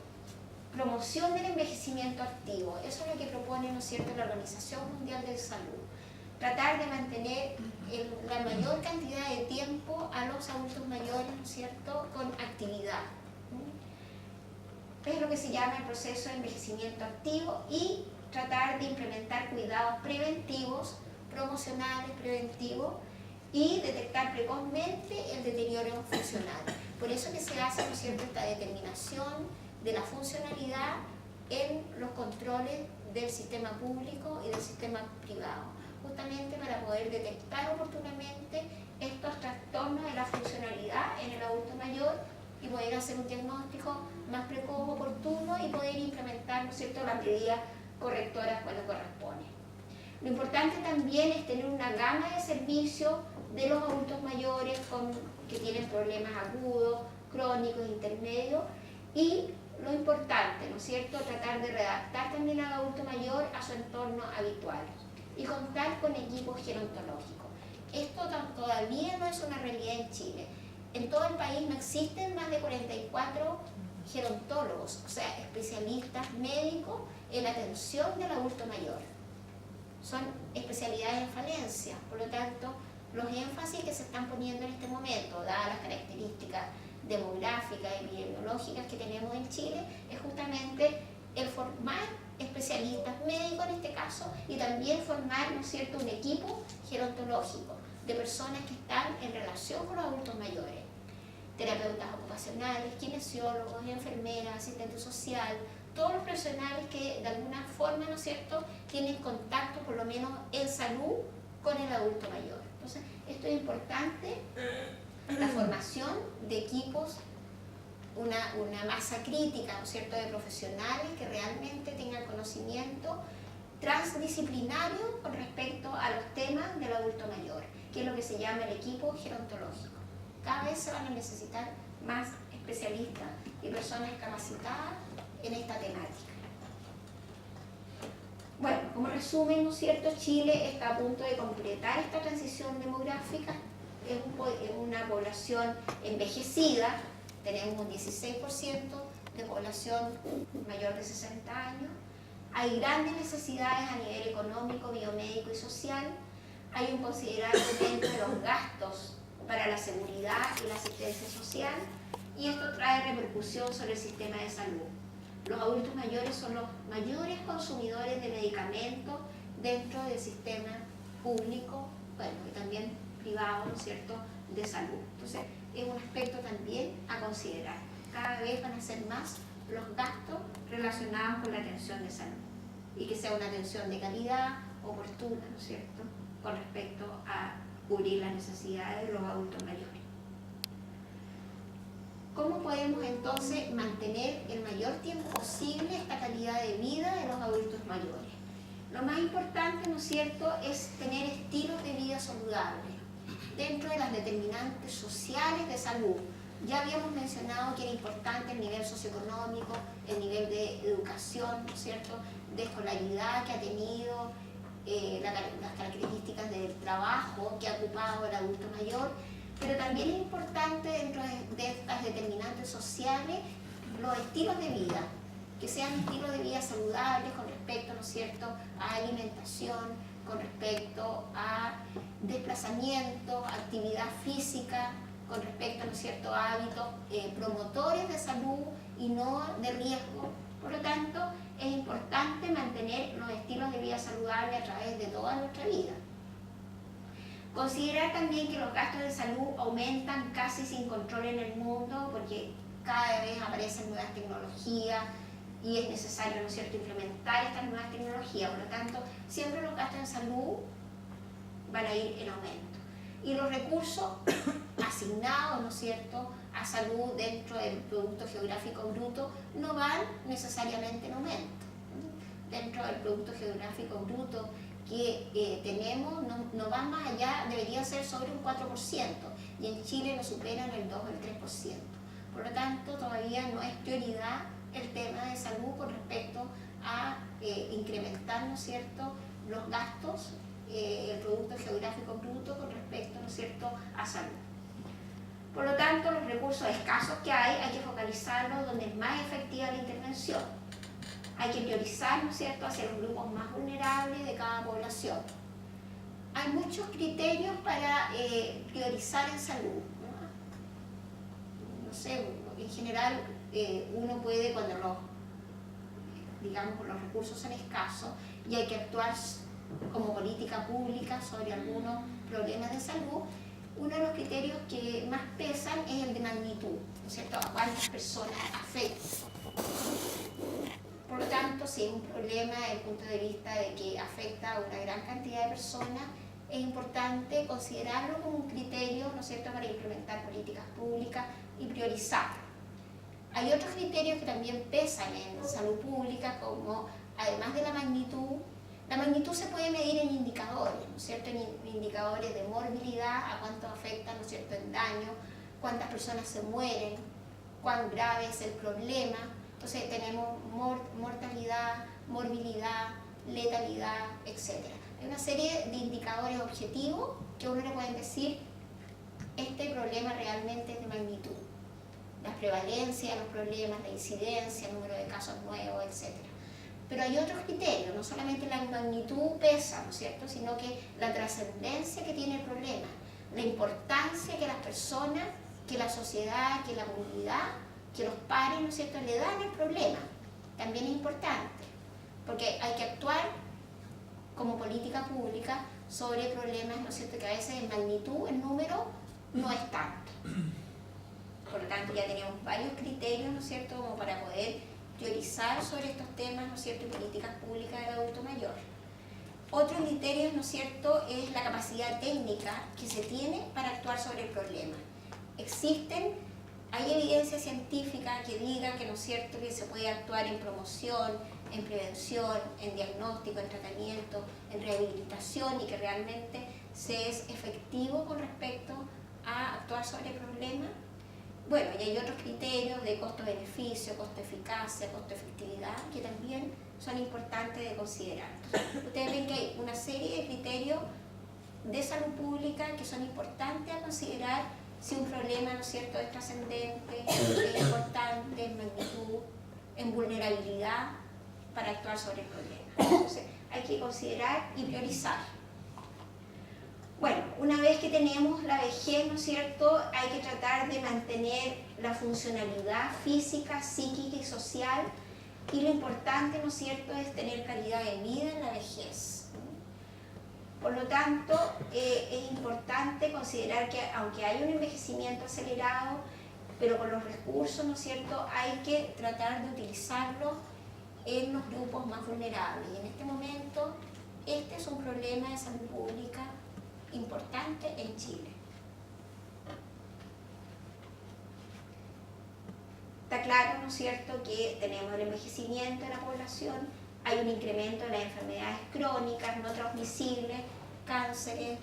B: promoción del envejecimiento activo. Eso es lo que propone, ¿no es cierto?, la Organización Mundial de Salud. tratar de mantener la mayor cantidad de tiempo a los adultos mayores, ¿no es cierto?, con actividad. Es lo que se llama el proceso de envejecimiento activo, y tratar de implementar cuidados preventivos, promocionales, preventivos, y detectar precozmente el deterioro funcional. Por eso que se hace, ¿no es cierto?, esta determinación de la funcionalidad en los controles del sistema público y del sistema privado, justamente para poder detectar oportunamente estos trastornos de la funcionalidad en el adulto mayor y poder hacer un diagnóstico más precoz, oportuno, y poder implementar, ¿no es cierto?, las medidas correctoras cuando corresponde. Lo importante también es tener una gama de servicios de los adultos mayores que tienen problemas agudos, crónicos, intermedios, y lo importante, ¿no es cierto?, tratar de readaptar también al adulto mayor a su entorno habitual y contar con equipos gerontológicos. Esto todavía no es una realidad en Chile. En todo el país no existen más de 44 gerontólogos, o sea, especialistas médicos en la atención del adulto mayor. Son especialidades en falencia, por lo tanto, los énfasis que se están poniendo en este momento, dadas las características demográficas y epidemiológicas que tenemos en Chile, es justamente el formar especialistas médicos en este caso, y también formar, ¿no es cierto?, un equipo gerontológico de personas que están en relación con los adultos mayores, terapeutas ocupacionales, kinesiólogos, enfermeras, asistentes social, todos los profesionales que de alguna forma, ¿no es cierto?, tienen contacto por lo menos en salud con el adulto mayor. Entonces, esto es importante, la formación de equipos, una masa crítica, ¿no es cierto?, de profesionales que realmente tengan conocimiento transdisciplinario con respecto a los temas del adulto mayor, que es lo que se llama el equipo gerontológico. Cada vez se van a necesitar más especialistas y personas capacitadas en esta temática. Bueno, como resumen, ¿no es cierto?, Chile está a punto de completar esta transición demográfica. Es una población envejecida, tenemos un 16% de población mayor de 60 años, hay grandes necesidades a nivel económico, biomédico y social, hay un considerable aumento de los gastos para la seguridad y la asistencia social, y esto trae repercusión sobre el sistema de salud. Los adultos mayores son los mayores consumidores de medicamentos dentro del sistema público, bueno, y también privado, ¿no es cierto?, de salud. Entonces, es un aspecto también a considerar. Cada vez van a ser más los gastos relacionados con la atención de salud, y que sea una atención de calidad, oportuna, ¿no es cierto?, con respecto a cubrir las necesidades de los adultos mayores. ¿Cómo podemos entonces mantener el mayor tiempo posible esta calidad de vida de los adultos mayores? Lo más importante, ¿no es cierto?, es tener estilos de vida saludables dentro de las determinantes sociales de salud. Ya habíamos mencionado que era importante el nivel socioeconómico, el nivel de educación, ¿no es cierto?, de escolaridad que ha tenido, las características del trabajo que ha ocupado el adulto mayor, pero también es importante dentro de estas determinantes sociales los estilos de vida, que sean estilos de vida saludables con respecto, ¿no es cierto?, a alimentación, con respecto a desplazamiento, actividad física, con respecto, ¿no es cierto?, a hábitos promotores de salud y no de riesgo. Por lo tanto, es importante mantener los estilos de vida saludables a través de toda nuestra vida. Considerar también que los gastos de salud aumentan casi sin control en el mundo, porque cada vez aparecen nuevas tecnologías y es necesario, ¿no es cierto?, implementar estas nuevas tecnologías. Por lo tanto, siempre los gastos en salud van a ir en aumento. Y los recursos asignados, ¿no es cierto?, a salud dentro del Producto Geográfico Bruto no van necesariamente en aumento. Dentro del Producto Geográfico Bruto que tenemos no va más allá, debería ser sobre un 4%, y en Chile lo superan el 2 o el 3%. Por lo tanto, todavía no es prioridad el tema de salud con respecto a incrementar, ¿no es cierto?, los gastos, el Producto Geográfico Bruto con respecto, ¿no es cierto?, a salud. Por lo tanto, los recursos escasos que hay que focalizarlos donde es más efectiva la intervención. Hay que priorizar, ¿no es cierto?, hacia los grupos más vulnerables de cada población. hay muchos criterios para priorizar en salud, ¿no? No sé, en general uno puede, cuando los recursos son escasos y hay que actuar como política pública sobre algunos problemas de salud, uno de los criterios que más pesan es el de magnitud, ¿no es cierto? A cuántas personas afecta. Por lo tanto, si es un problema desde el punto de vista de que afecta a una gran cantidad de personas, es importante considerarlo como un criterio, ¿no es cierto?, para implementar políticas públicas y priorizar. Hay otros criterios que también pesan en salud pública, como además de la magnitud se puede medir en indicadores, ¿no es cierto?, en indicadores de morbilidad, a cuánto afecta, ¿no es cierto?, en daño, cuántas personas se mueren, cuán grave es el problema. Entonces tenemos mortalidad, morbilidad, letalidad, etc. Hay una serie de indicadores objetivos que uno le pueden decir, este problema realmente es de magnitud. La prevalencia de los problemas, la incidencia, el número de casos nuevos, etc. Pero hay otros criterios, no solamente la magnitud pesa, ¿no es cierto?, sino que la trascendencia que tiene el problema, la importancia que las personas, que la sociedad, que la comunidad, que los pares, ¿no es cierto?, le dan el problema, también es importante, porque hay que actuar como política pública sobre problemas, ¿no es cierto?, que a veces en magnitud, en número, no es tanto. Por lo tanto, ya tenemos varios criterios, ¿no es cierto?, como para poder priorizar sobre estos temas, ¿no es cierto?, y políticas públicas del adulto mayor. Otro criterio, ¿no es cierto?, es la capacidad técnica que se tiene para actuar sobre el problema. Hay evidencia científica que diga que, ¿no es cierto?, que se puede actuar en promoción, en prevención, en diagnóstico, en tratamiento, en rehabilitación y que realmente se es efectivo con respecto a actuar sobre el problema. Bueno, y hay otros criterios de costo-beneficio, costo-eficacia, costo-efectividad que también son importantes de considerar. Ustedes ven que hay una serie de criterios de salud pública que son importantes a considerar si un problema, ¿no es cierto?, es trascendente, es importante, en magnitud, en vulnerabilidad para actuar sobre el problema. Entonces, hay que considerar y priorizar. Bueno, una vez que tenemos la vejez, ¿no es cierto?, hay que tratar de mantener la funcionalidad física, psíquica y social, y lo importante, ¿no es cierto?, es tener calidad de vida en la vejez. Por lo tanto, es importante considerar que aunque hay un envejecimiento acelerado, pero con los recursos, ¿no es cierto?, hay que tratar de utilizarlos en los grupos más vulnerables. Y en este momento, este es un problema de salud pública importante en Chile. Está claro, ¿no es cierto?, que tenemos el envejecimiento de la población, hay un incremento de las enfermedades crónicas no transmisibles, cánceres,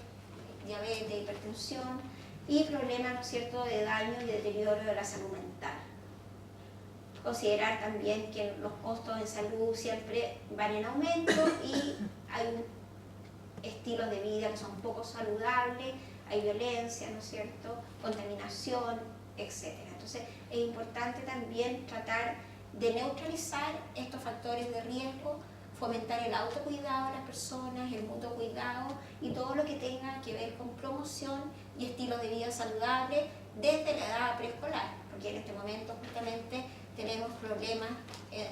B: diabetes, hipertensión y problemas, ¿no es cierto?, de daño y deterioro de la salud mental. Considerar también que los costos en salud siempre van en aumento y hay estilos de vida que son poco saludables, hay violencia, ¿no es cierto?, contaminación, etc. Entonces es importante también tratar de neutralizar estos factores de riesgo, fomentar el autocuidado de las personas, el mutuo cuidado y todo lo que tenga que ver con promoción y estilos de vida saludable desde la edad preescolar, porque en este momento justamente tenemos problemas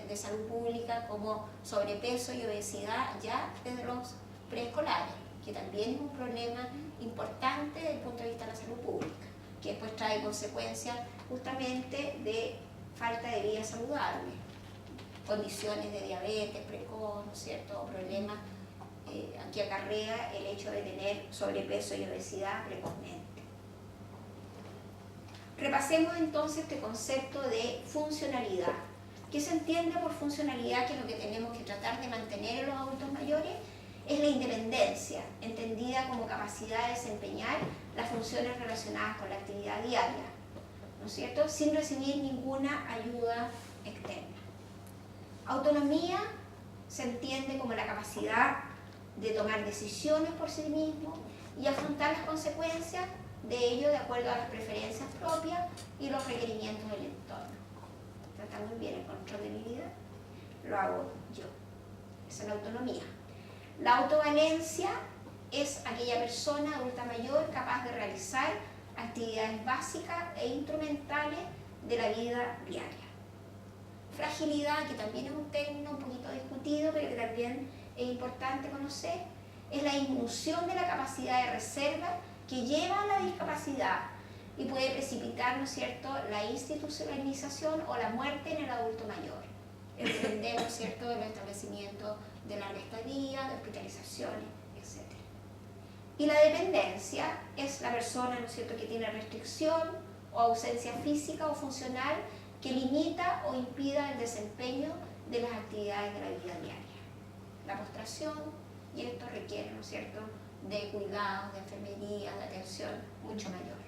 B: de salud pública como sobrepeso y obesidad ya desde los preescolares, que también es un problema importante desde el punto de vista de la salud pública, que después trae consecuencias justamente de falta de vida saludable, condiciones de diabetes precoz, ¿no es cierto?, o problemas que acarrea el hecho de tener sobrepeso y obesidad precozmente. Repasemos entonces este concepto de funcionalidad. ¿Qué se entiende por funcionalidad? Que lo que tenemos que tratar de mantener en los adultos mayores es la independencia, entendida como capacidad de desempeñar las funciones relacionadas con la actividad diaria, ¿no es cierto?, sin recibir ninguna ayuda externa. Autonomía se entiende como la capacidad de tomar decisiones por sí mismo y afrontar las consecuencias de ello de acuerdo a las preferencias propias y los requerimientos del entorno. Tratando muy bien el control de mi vida, lo hago yo. Esa es la autonomía. La autovalencia es aquella persona adulta mayor capaz de realizar actividades básicas e instrumentales de la vida diaria. Fragilidad, que también es un término un poquito discutido, pero que también es importante conocer, es la disminución de la capacidad de reserva que lleva a la discapacidad y puede precipitar, ¿no es cierto?, la institucionalización o la muerte en el adulto mayor. Depende, ¿no es cierto?, del establecimiento de larga estadía, de hospitalizaciones, etc. Y la dependencia es la persona, ¿no es cierto?, que tiene restricción o ausencia física o funcional que limita o impida el desempeño de las actividades de la vida diaria. La postración, y esto requiere, ¿no es cierto?, de cuidados, de enfermería, de atención mucho mayor.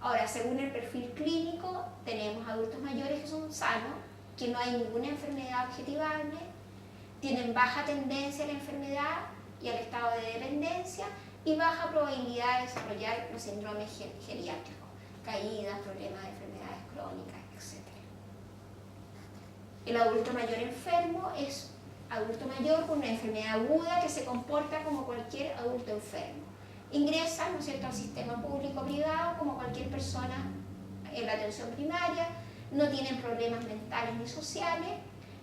B: Ahora, según el perfil clínico, tenemos adultos mayores que son sanos, que no hay ninguna enfermedad objetivable, tienen baja tendencia a la enfermedad y al estado de dependencia y baja probabilidad de desarrollar los síndromes geriátricos, caídas, problemas de enfermedades crónicas, etc. El adulto mayor enfermo es adulto mayor con una enfermedad aguda que se comporta como cualquier adulto enfermo. Ingresa, ¿no es cierto?, al sistema público-privado como cualquier persona en la atención primaria, no tienen problemas mentales ni sociales,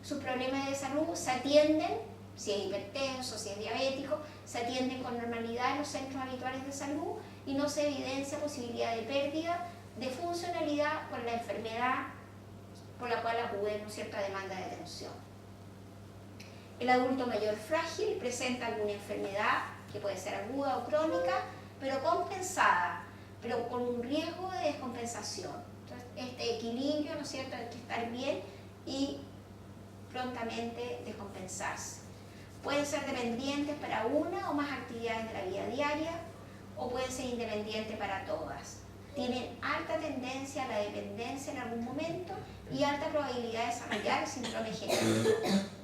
B: sus problemas de salud se atienden, si es hipertenso, si es diabético, se atienden con normalidad en los centros habituales de salud y no se evidencia posibilidad de pérdida de funcionalidad por la enfermedad por la cual acude, ¿no es cierto?, a demanda de atención. El adulto mayor frágil presenta alguna enfermedad que puede ser aguda o crónica, pero compensada, pero con un riesgo de descompensación. Entonces, este equilibrio, ¿no es cierto?, hay que estar bien y prontamente descompensarse. Pueden ser dependientes para una o más actividades de la vida diaria o pueden ser independientes para todas. Tienen alta tendencia a la dependencia en algún momento y alta probabilidad de desarrollar síndrome geriátrico,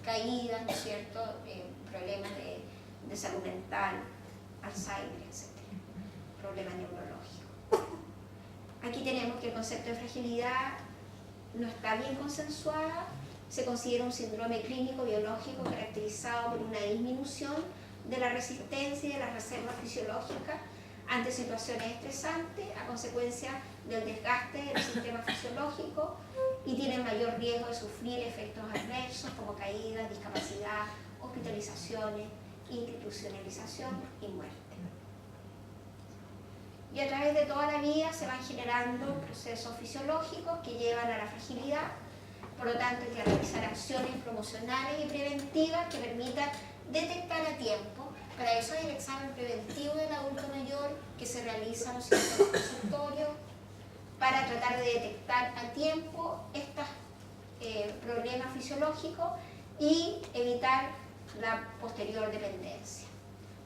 B: caídas, ¿no es cierto?, problemas de salud mental, Alzheimer, etc., problemas neurológicos. Aquí tenemos que el concepto de fragilidad no está bien consensuado, se considera un síndrome clínico biológico caracterizado por una disminución de la resistencia y de las reservas fisiológicas ante situaciones estresantes a consecuencia del desgaste del sistema fisiológico y tiene mayor riesgo de sufrir efectos adversos como caídas, discapacidad, hospitalizaciones, institucionalización y muerte. Y a través de toda la vida se van generando procesos fisiológicos que llevan a la fragilidad. Por lo tanto, hay que realizar acciones promocionales y preventivas que permitan detectar a tiempo. Para eso hay el examen preventivo del adulto mayor que se realiza, ¿no es cierto?, en los consultorios, para tratar de detectar a tiempo estos problemas fisiológicos y evitar la posterior dependencia.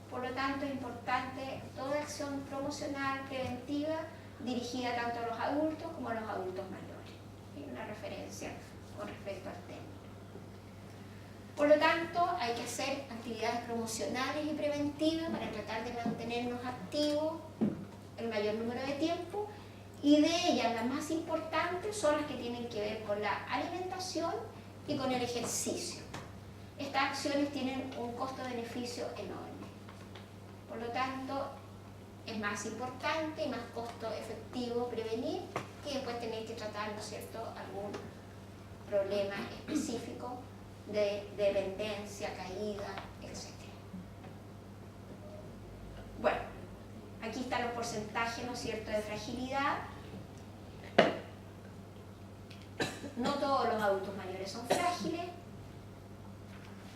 B: Por lo tanto, es importante toda acción promocional preventiva dirigida tanto a los adultos como a los adultos mayores. Hay una referencia con respecto al tema. Por lo tanto, hay que hacer actividades promocionales y preventivas para tratar de mantenernos activos el mayor número de tiempo, y de ellas las más importantes son las que tienen que ver con la alimentación y con el ejercicio. Estas acciones tienen un costo-beneficio enorme. Por lo tanto, es más importante y más costo efectivo prevenir que después tener que tratar, ¿no es cierto?, algún problema específico de dependencia, caída, etc. Bueno, aquí están los porcentajes, ¿no es cierto?, de fragilidad. No todos los adultos mayores son frágiles,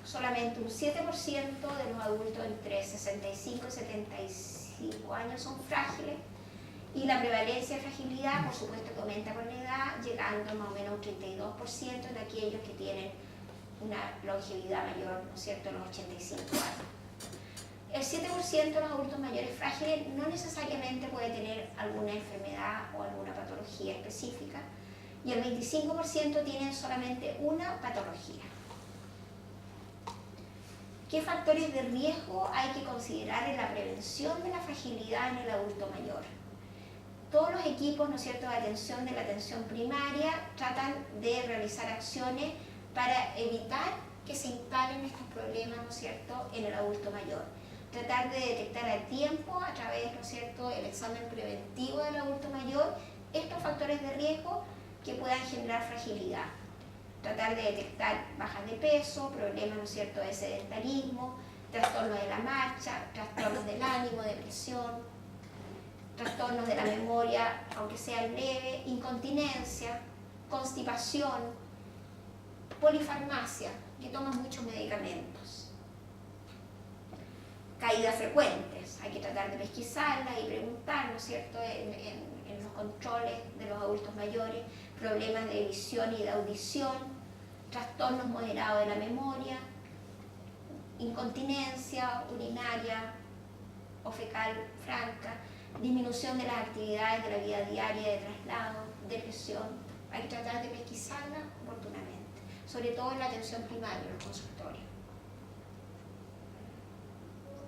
B: solamente un 7% de los adultos entre 65 y 75 años son frágiles, y la prevalencia de fragilidad, por supuesto, que aumenta con la edad, llegando a más o menos un 32% de aquellos que tienen una longevidad mayor, ¿no es cierto?, a los 85 años. El 7% de los adultos mayores frágiles no necesariamente puede tener alguna enfermedad o alguna patología específica, y el 25% tienen solamente una patología. ¿Qué factores de riesgo hay que considerar en la prevención de la fragilidad en el adulto mayor? Todos los equipos, ¿no es cierto?, de atención de la atención primaria tratan de realizar acciones para evitar que se instalen estos problemas, ¿no es cierto?, en el adulto mayor. tratar de detectar a tiempo a través, ¿no es cierto?, el examen preventivo del adulto mayor, estos factores de riesgo que puedan generar fragilidad. Tratar de detectar bajas de peso, problemas, ¿no es cierto?, de sedentarismo, trastornos de la marcha, trastornos del ánimo, depresión, trastornos de la memoria, aunque sea leve, incontinencia, constipación, polifarmacia, que toman muchos medicamentos. Caídas frecuentes, hay que tratar de pesquisarlas y preguntar, ¿no es cierto?, en los controles de los adultos mayores, problemas de visión y de audición, trastornos moderados de la memoria, incontinencia urinaria o fecal franca, disminución de las actividades de la vida diaria de traslado, depresión. Hay que tratar de pesquisarla oportunamente, sobre todo en la atención primaria, en los consultorios.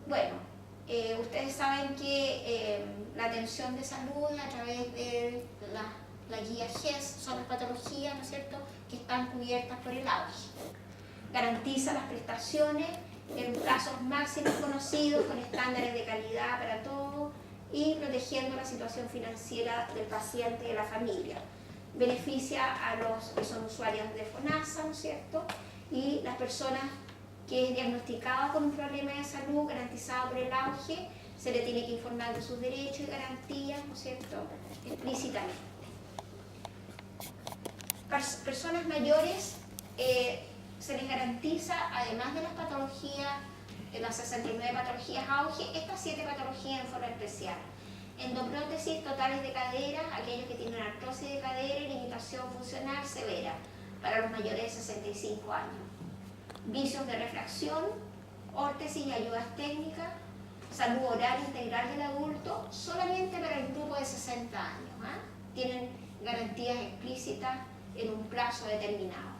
B: Bueno, ustedes saben que la atención de salud a través de la guía GES son las patologías, ¿no es cierto?, que están cubiertas por el AUGE. Garantiza las prestaciones en plazos máximos conocidos, con estándares de calidad para todos y protegiendo la situación financiera del paciente y de la familia. Beneficia a los que son usuarios de FONASA, ¿no es cierto?, y las personas que es diagnosticado con un problema de salud garantizado por el AUGE, se le tiene que informar de sus derechos y garantías, ¿no es cierto?, explícitamente. Personas mayores se les garantiza, además de las patologías, las 69 patologías AUGE, estas 7 patologías en forma especial. Endoprótesis totales de cadera, aquellos que tienen artrosis de cadera y limitación funcional severa, para los mayores de 65 años. Vicios de refracción, órtesis y ayudas técnicas, salud oral integral del adulto, solamente para el grupo de 60 años. Tienen garantías explícitas en un plazo determinado.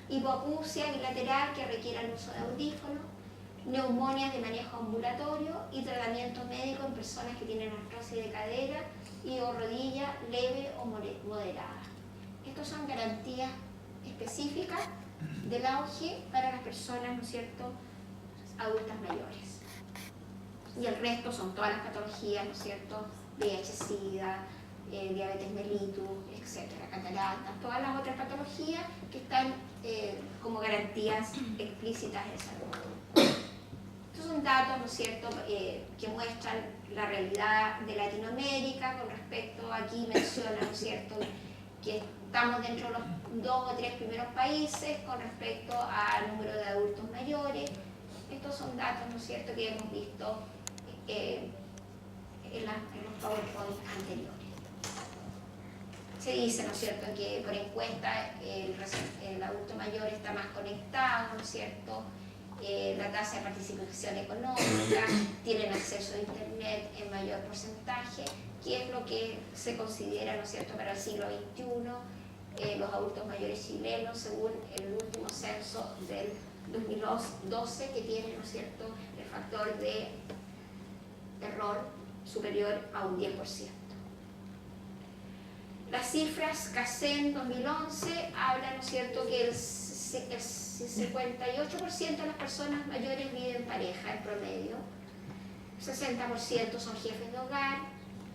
B: Hipoacusia bilateral que requiera el uso de audífonos, neumonias de manejo ambulatorio y tratamiento médico en personas que tienen artrosis de cadera y o rodilla leve o moderada. Estas son garantías específicas del AUGE para las personas, ¿no es cierto?, adultas mayores. Y el resto son todas las patologías, ¿no es cierto?, VIH-Sida, diabetes mellitus, etcétera, cataratas, todas las otras patologías que están como garantías explícitas de salud. Estos son datos, ¿no es cierto?, que muestran la realidad de Latinoamérica con respecto, aquí menciona, ¿no es cierto?, que estamos dentro de los 2 o 3 primeros países con respecto al número de adultos mayores. Estos son datos, ¿no es cierto?, que hemos visto en los PowerPoint anteriores. Se dice, ¿no es cierto?, que por encuesta el adulto mayor está más conectado, ¿no es cierto?, la tasa de participación económica, tienen acceso a internet en mayor porcentaje, que es lo que se considera, ¿no es cierto?, para el siglo XXI, los adultos mayores chilenos, según el último censo del 2012, que tiene, ¿no es cierto?, el factor de error superior a un 10%. Las cifras CACEN 2011 hablan, ¿no es cierto?, que el 58% de las personas mayores viven en pareja en promedio, 60% son jefes de hogar,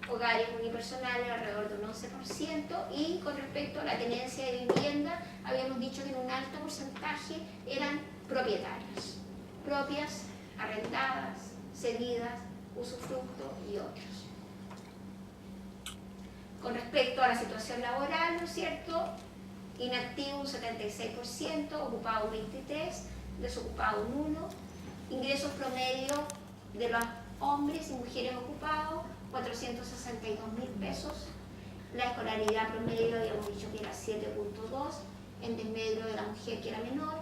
B: hogares unipersonales alrededor de un 11%, y con respecto a la tenencia de vivienda, habíamos dicho que en un alto porcentaje eran propietarios, propias, arrendadas, cedidas, usufructo y otros. Con respecto a la situación laboral, ¿no es cierto?, inactivo un 76%, ocupado un 23%, desocupado un 1%, ingresos promedio de los hombres y mujeres ocupados, 462.000 pesos, la escolaridad promedio habíamos dicho que era 7.2, en desmedro de la mujer que era menor,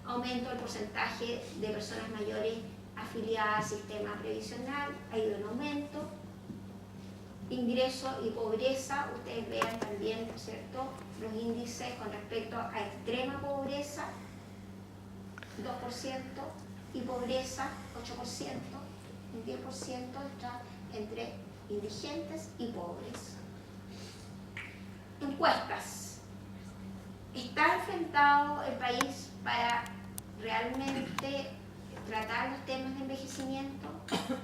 B: aumento del porcentaje de personas mayores afiliadas al sistema previsional, ha ido en aumento. Ingreso y pobreza, ustedes vean también, ¿no es cierto?, los índices con respecto a extrema pobreza, 2%, y pobreza, 8%, un 10% está entre indigentes y pobres. Encuestas. ¿Está enfrentado el país para realmente tratar los temas de envejecimiento,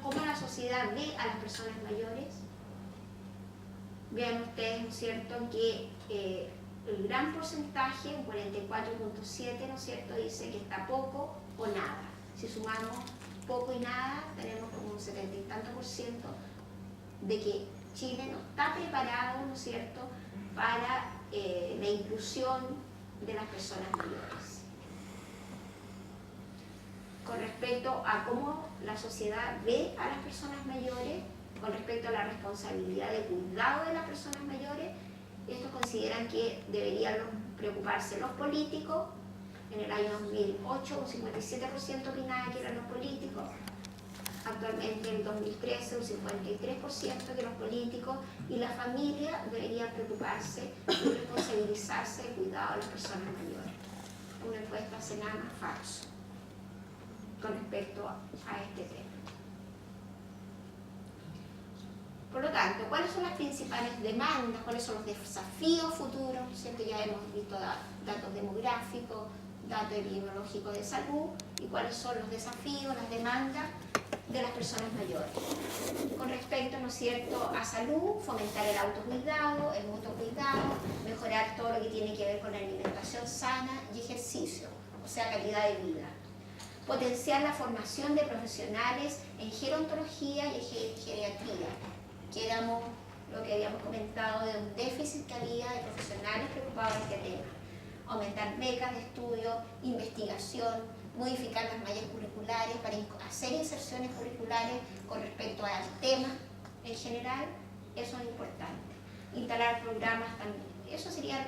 B: cómo la sociedad ve a las personas mayores. Vean ustedes, ¿no es cierto?, que el gran porcentaje, un 44.7%, ¿no es cierto?, dice que está poco o nada. Si sumamos poco y nada, tenemos como un 70 y tanto % de que Chile no está preparado, ¿no es cierto?, para la inclusión de las personas mayores. Con respecto a cómo la sociedad ve a las personas mayores, con respecto a la responsabilidad de cuidado de las personas mayores, estos consideran que deberían preocuparse los políticos. En el año 2008 un 57% opinaba que eran los políticos. Actualmente en el 2013 un 53% que los políticos y la familia deberían preocuparse y responsabilizarse del cuidado de las personas mayores. Una encuesta Senama falso con respecto a este tema. Por lo tanto, ¿cuáles son las principales demandas? ¿Cuáles son los desafíos futuros? ¿Cierto? Ya hemos visto datos demográficos, datos epidemiológicos de salud, y cuáles son los desafíos, las demandas de las personas mayores. Con respecto, ¿no es cierto?, a salud, fomentar el autocuidado, el mutuo cuidado, mejorar todo lo que tiene que ver con alimentación sana y ejercicio, o sea, calidad de vida. Potenciar la formación de profesionales en gerontología y geriatría, que éramos lo que habíamos comentado de un déficit que había de profesionales preocupados de este tema. Aumentar becas de estudio, investigación, modificar las mallas curriculares para hacer inserciones curriculares con respecto al tema en general, eso es importante. Instalar programas también, eso serían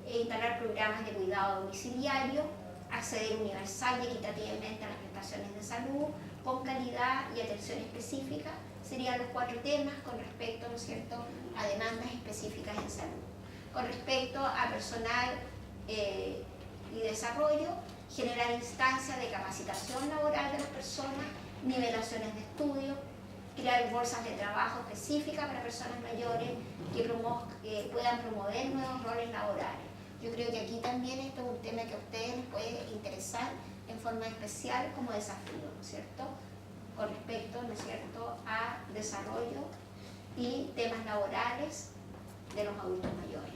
B: instalar programas de cuidado domiciliario, acceder universal y equitativamente a las prestaciones de salud, con calidad y atención específica, serían los 4 temas con respecto, ¿no es cierto?, a demandas específicas en salud. Con respecto a personal y desarrollo, generar instancias de capacitación laboral de las personas, nivelaciones de estudio, crear bolsas de trabajo específicas para personas mayores que puedan promover nuevos roles laborales. Yo creo que aquí también esto es un tema que a ustedes les puede interesar en forma especial como desafío, ¿no es cierto?, con respecto, ¿no es cierto?, a desarrollo y temas laborales de los adultos mayores.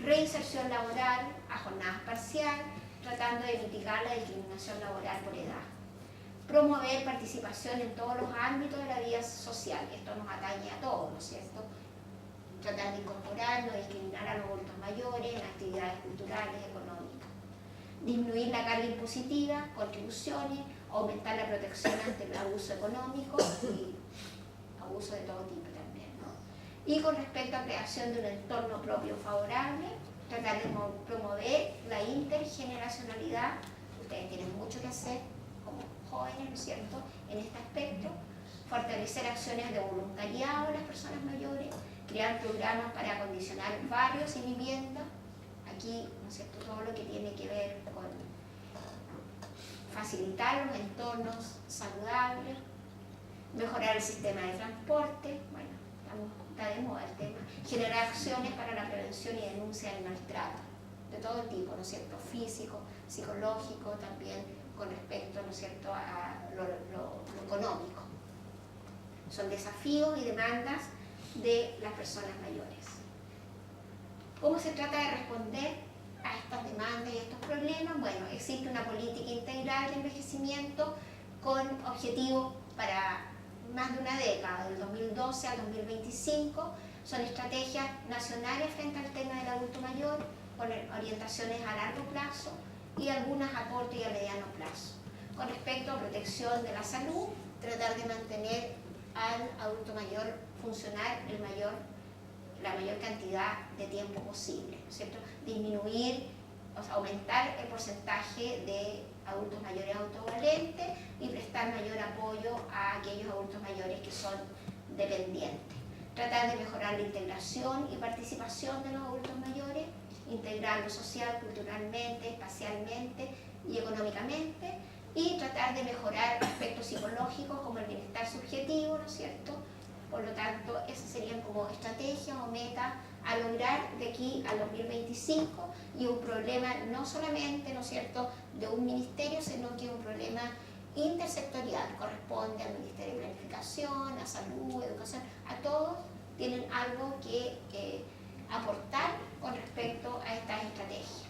B: Reinserción laboral a jornadas parciales, tratando de mitigar la discriminación laboral por edad. Promover participación en todos los ámbitos de la vida social, esto nos atañe a todos, ¿no es cierto?, tratar de incorporar, no discriminar a los adultos mayores en actividades culturales y económicas. Disminuir la carga impositiva, contribuciones, aumentar la protección ante el abuso económico y abuso de todo tipo también, ¿no? Y con respecto a creación de un entorno propio favorable, tratar de promover la intergeneracionalidad. Ustedes tienen mucho que hacer como jóvenes, ¿no es cierto?, en este aspecto. Fortalecer acciones de voluntariado de las personas mayores, crear programas para acondicionar barrios y viviendas. Aquí, ¿no es cierto?, todo lo que tiene que ver con facilitar los entornos saludables, mejorar el sistema de transporte, bueno, está de moda el tema, generar acciones para la prevención y denuncia del maltrato, de todo tipo, ¿no es cierto?, físico, psicológico, también con respecto, ¿no es cierto?, a lo económico. Son desafíos y demandas de las personas mayores. ¿Cómo se trata de responder a estas demandas y a estos problemas? Bueno, existe una política integral de envejecimiento con objetivos para más de una década, del 2012 al 2025. Son estrategias nacionales frente al tema del adulto mayor, con orientaciones a largo plazo y algunas a corto y a mediano plazo. Con respecto a protección de la salud, tratar de mantener al adulto mayor funcional la mayor cantidad de tiempo posible, ¿no es cierto? Disminuir, o sea, aumentar el porcentaje de adultos mayores autovalentes y prestar mayor apoyo a aquellos adultos mayores que son dependientes. Tratar de mejorar la integración y participación de los adultos mayores, integrarlo social, culturalmente, espacialmente y económicamente, y tratar de mejorar aspectos psicológicos como el bienestar subjetivo, ¿no es cierto? Por lo tanto, esas serían como estrategias o metas a lograr de aquí al 2025, y un problema no solamente, ¿no es cierto?, de un ministerio, sino que un problema intersectorial, corresponde al Ministerio de Planificación, a Salud, Educación, a todos tienen algo que aportar con respecto a estas estrategias.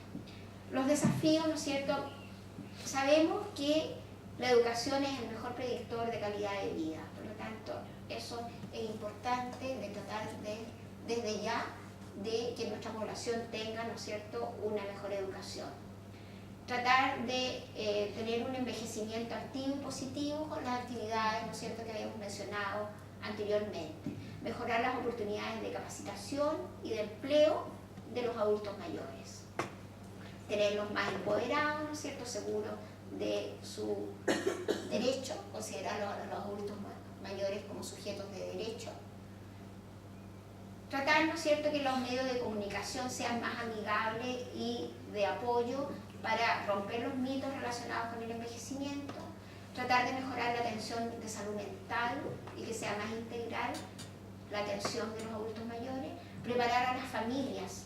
B: Los desafíos, ¿no es cierto? Sabemos que la educación es el mejor predictor de calidad de vida, por lo tanto, eso es importante de tratar desde ya de que nuestra población tenga, ¿no es cierto?, una mejor educación. Tratar de tener un envejecimiento activo y positivo con las actividades, ¿no es cierto?, que habíamos mencionado anteriormente. Mejorar las oportunidades de capacitación y de empleo de los adultos mayores. Tenerlos más empoderados, ¿no es cierto?, seguros de su derecho, considerar a los adultos mayores como sujetos de derecho. Tratar, ¿no es cierto?, que los medios de comunicación sean más amigables y de apoyo para romper los mitos relacionados con el envejecimiento. Tratar de mejorar la atención de salud mental y que sea más integral la atención de los adultos mayores. Preparar a las familias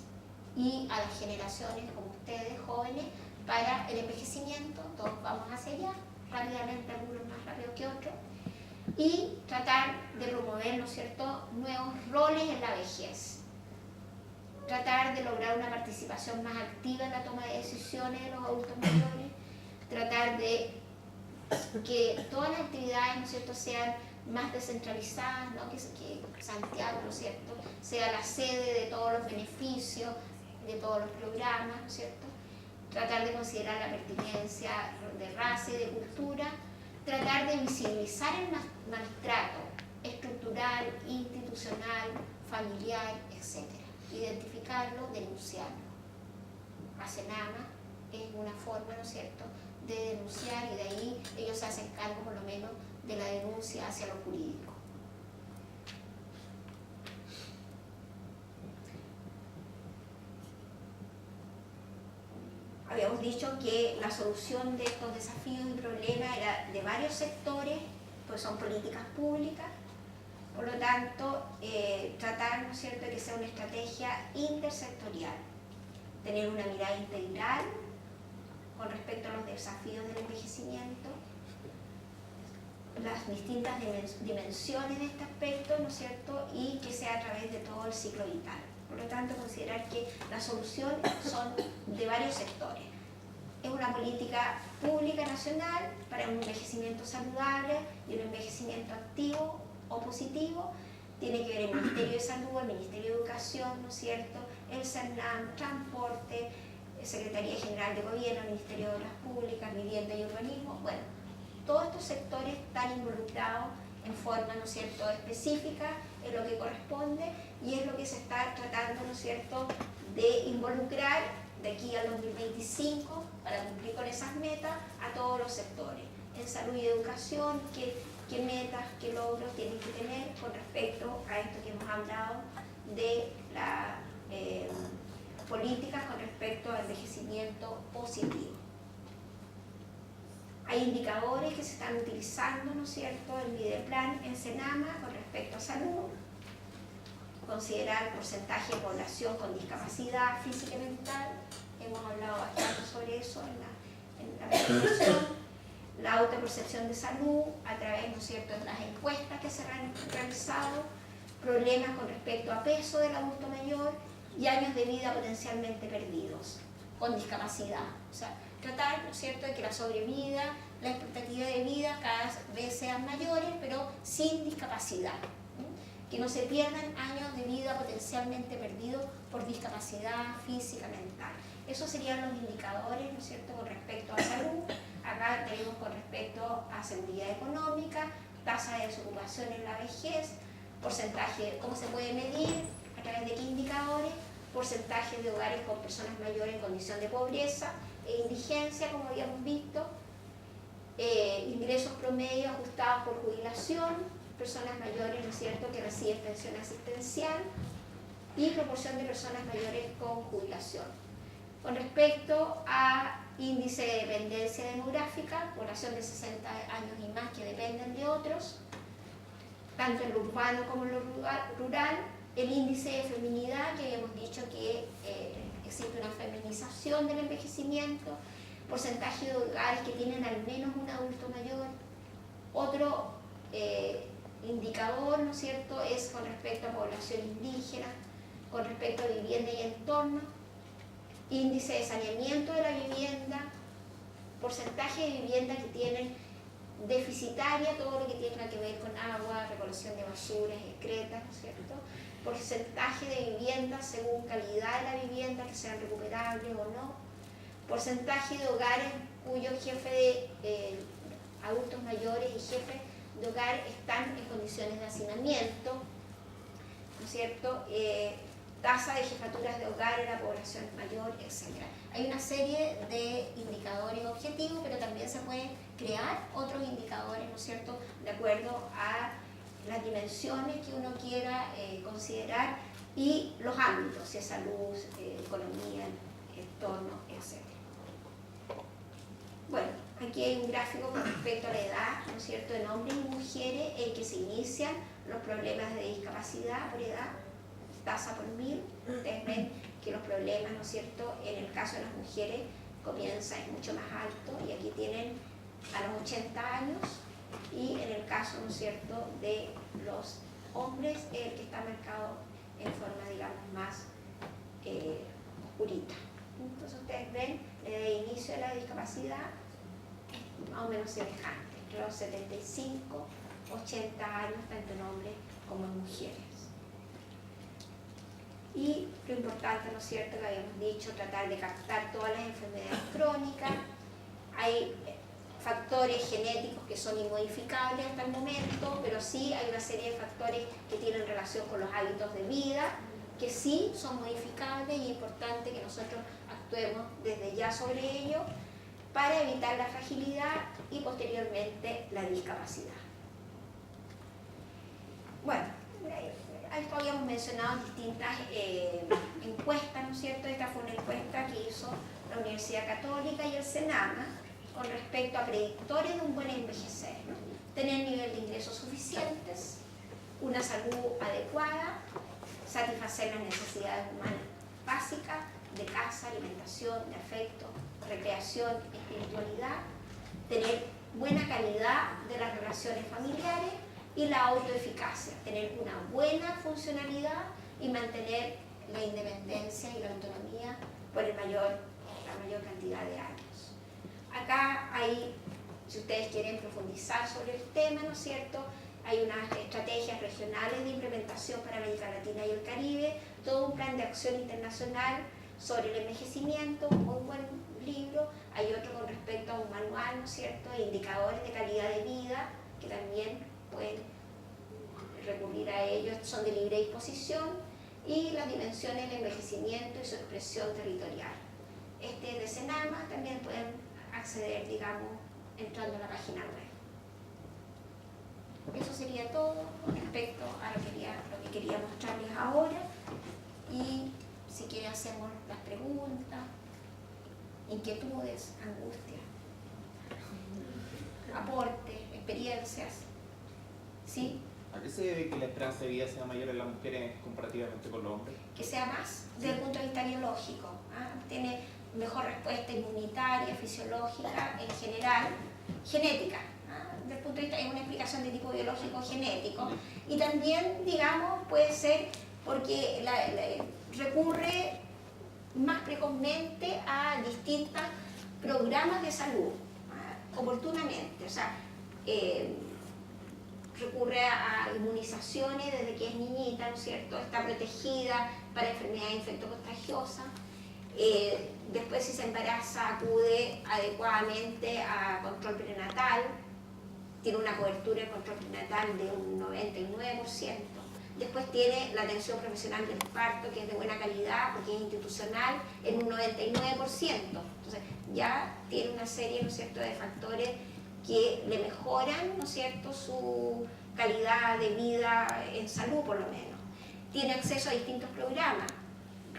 B: y a las generaciones como ustedes, jóvenes, para el envejecimiento. Todos vamos hacia allá, rápidamente, algunos más rápido que otros. Y tratar de promover, ¿no es cierto?, nuevos roles en la vejez. Tratar de lograr una participación más activa en la toma de decisiones de los adultos mayores. Tratar de que todas las actividades, ¿no es cierto?, sean más descentralizadas, ¿no?, que Santiago, ¿no es cierto?, sea la sede de todos los beneficios, de todos los programas, ¿no es cierto?, tratar de considerar la pertinencia de raza y de cultura, tratar de visibilizar el maltrato estructural, institucional, familiar, etc. Identificarlo, denunciarlo. ASENAMA es una forma, ¿no es cierto?, de denunciar, y de ahí ellos se hacen cargo por lo menos de la denuncia hacia lo jurídico. Habíamos dicho que la solución de estos desafíos y problemas era de varios sectores, pues son políticas públicas, por lo tanto, tratar, ¿no es cierto?, de que sea una estrategia intersectorial, tener una mirada integral con respecto a los desafíos del envejecimiento, las distintas dimensiones de este aspecto, ¿no es cierto?, y que sea a través de todo el ciclo vital. Por lo tanto, considerar que las soluciones son de varios sectores. Es una política pública nacional para un envejecimiento saludable y un envejecimiento activo o positivo. Tiene que ver el Ministerio de Salud, el Ministerio de Educación, ¿no es cierto?, el CERNAM, Transporte, Secretaría General de Gobierno, Ministerio de Obras Públicas, Vivienda y Urbanismo. Bueno, todos estos sectores están involucrados en forma, ¿no es cierto?, específica en lo que corresponde, y es lo que se está tratando, ¿no es cierto?, de involucrar de aquí al 2025 para cumplir con esas metas a todos los sectores. En salud y educación, qué metas, qué logros tienen que tener con respecto a esto que hemos hablado de las políticas con respecto al envejecimiento positivo. Hay indicadores que se están utilizando, ¿no es cierto?, en Mideplan, en CENAMA con respecto a salud. Considerar porcentaje de población con discapacidad física y mental. Hemos hablado bastante sobre eso en la presentación. La autopercepción de salud a través, ¿no es cierto?, de las encuestas que se han realizado. Problemas con respecto a peso del adulto mayor y años de vida potencialmente perdidos con discapacidad. O sea, tratar, ¿no es cierto?, de que la sobrevida, la expectativa de vida cada vez sean mayores, pero sin discapacidad. Que no se pierdan años de vida potencialmente perdidos por discapacidad física, mental. Esos serían los indicadores, ¿no es cierto?, con respecto a salud. Acá tenemos con respecto a seguridad económica, tasa de desocupación en la vejez, porcentaje, cómo se puede medir, a través de qué indicadores, porcentaje de hogares con personas mayores en condición de pobreza e indigencia, como habíamos visto, ingresos promedio ajustados por jubilación, personas mayores, ¿no es cierto?, que reciben pensión asistencial, y proporción de personas mayores con jubilación. Con respecto a índice de dependencia demográfica, población de 60 años y más que dependen de otros, tanto en lo urbano como en lo rural, el índice de feminidad, que habíamos dicho que existe una feminización del envejecimiento, porcentaje de hogares que tienen al menos un adulto mayor. Otro indicador, ¿no es cierto?, es con respecto a población indígena, con respecto a vivienda y entorno, índice de saneamiento de la vivienda, porcentaje de vivienda que tienen deficitaria, todo lo que tiene que ver con agua, recolección de basuras, excretas, ¿no es cierto?, porcentaje de viviendas según calidad de la vivienda, que sean recuperables o no, porcentaje de hogares cuyo jefe de adultos mayores y jefes de hogar están en condiciones de hacinamiento, ¿no es cierto?, tasa de jefaturas de hogar en la población mayor, etc. Hay una serie de indicadores objetivos, pero también se pueden crear otros indicadores, ¿no es cierto?, de acuerdo a las dimensiones que uno quiera considerar y los ámbitos, si es salud, economía, entorno, etc. Bueno, aquí hay un gráfico con respecto a la edad, ¿no es cierto?, en hombres y mujeres en que se inician los problemas de discapacidad por edad, tasa por 1000. Ustedes ven que los problemas, ¿no es cierto?, en el caso de las mujeres comienza, es mucho más alto, y aquí tienen a los 80 años, y en el caso, ¿no es cierto?, de los hombres, el que está marcado en forma, digamos, más oscurita. Entonces ustedes ven el inicio de la discapacidad más o menos semejante, entre los 75, 80 años, tanto en hombres como en mujeres. Y lo importante, ¿no es cierto?, que habíamos dicho, tratar de captar todas las enfermedades crónicas. Hay factores genéticos que son inmodificables hasta el momento, pero sí hay una serie de factores que tienen relación con los hábitos de vida, que sí son modificables, y es importante que nosotros actuemos desde ya sobre ello para evitar la fragilidad y posteriormente la discapacidad. Bueno, esto habíamos mencionado distintas encuestas, ¿no es cierto? Esta fue una encuesta que hizo la Universidad Católica y el Senama con respecto a predictores de un buen envejecer, ¿no? Tener nivel de ingresos suficientes, una salud adecuada, satisfacer las necesidades humanas básicas de casa, alimentación, de afecto, recreación, espiritualidad, tener buena calidad de las relaciones familiares y la autoeficacia, tener una buena funcionalidad y mantener la independencia y la autonomía por la mayor cantidad de años. Acá hay, si ustedes quieren profundizar sobre el tema, ¿no es cierto?, hay unas estrategias regionales de implementación para América Latina y el Caribe, todo un plan de acción internacional sobre el envejecimiento, un muy buen libro. Hay otro con respecto a un manual, ¿no es cierto?, de indicadores de calidad de vida, que también pueden recurrir a ellos, son de libre disposición, y las dimensiones del envejecimiento y su expresión territorial. Este es de Senama, también pueden acceder, digamos, entrando a la página web. Eso sería todo respecto a lo que quería mostrarles ahora, y si quieren hacemos las preguntas, inquietudes, angustias, aportes, experiencias. ¿Sí?
C: ¿A qué se debe que la esperanza de vida sea mayor en las mujeres comparativamente con los hombres?
B: Que sea más desde el punto de vista biológico, ¿ah? Tiene mejor respuesta inmunitaria, fisiológica, en general, genética. Desde el punto de vista, es una explicación de tipo biológico genético, y también, digamos, puede ser porque recurre más precozmente a distintos programas de salud, oportunamente, o sea, recurre a inmunizaciones desde que es niñita, ¿no es cierto?, está protegida para enfermedades infectocontagiosas. Después, si se embaraza, acude adecuadamente a control prenatal, tiene una cobertura de control prenatal de un 99%. Después tiene la atención profesional del parto, que es de buena calidad porque es institucional, en un 99%. Entonces ya tiene una serie, ¿no es cierto?, de factores que le mejoran, ¿no es cierto?, su calidad de vida en salud, por lo menos. Tiene acceso a distintos programas.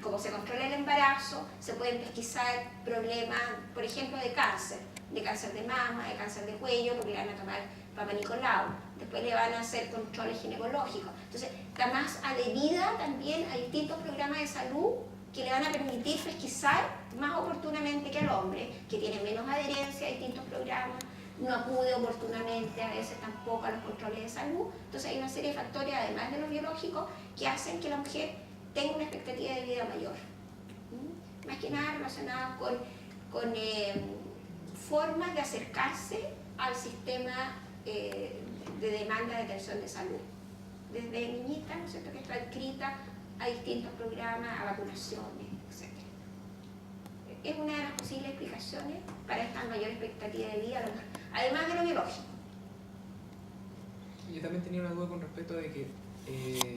B: Como se controla el embarazo, se pueden pesquisar problemas, por ejemplo, de cáncer de mama, de cáncer de cuello, porque le van a tomar Papa Nicolau. Después le van a hacer controles ginecológicos. Entonces, está más adherida también a distintos programas de salud que le van a permitir pesquisar más oportunamente que al hombre, que tiene menos adherencia a distintos programas, no acude oportunamente a veces tampoco a los controles de salud. Entonces hay una serie de factores, además de los biológicos, que hacen que la mujer tenga una expectativa de vida mayor. Más que nada relacionadas con formas de acercarse al sistema de demanda de atención de salud. Desde niñita, ¿no es cierto?, que está adscrita a distintos programas, a vacunaciones, etc. Es una de las posibles explicaciones para esta mayor expectativa de vida, además de lo biológico.
D: Yo también tenía una duda con respecto de que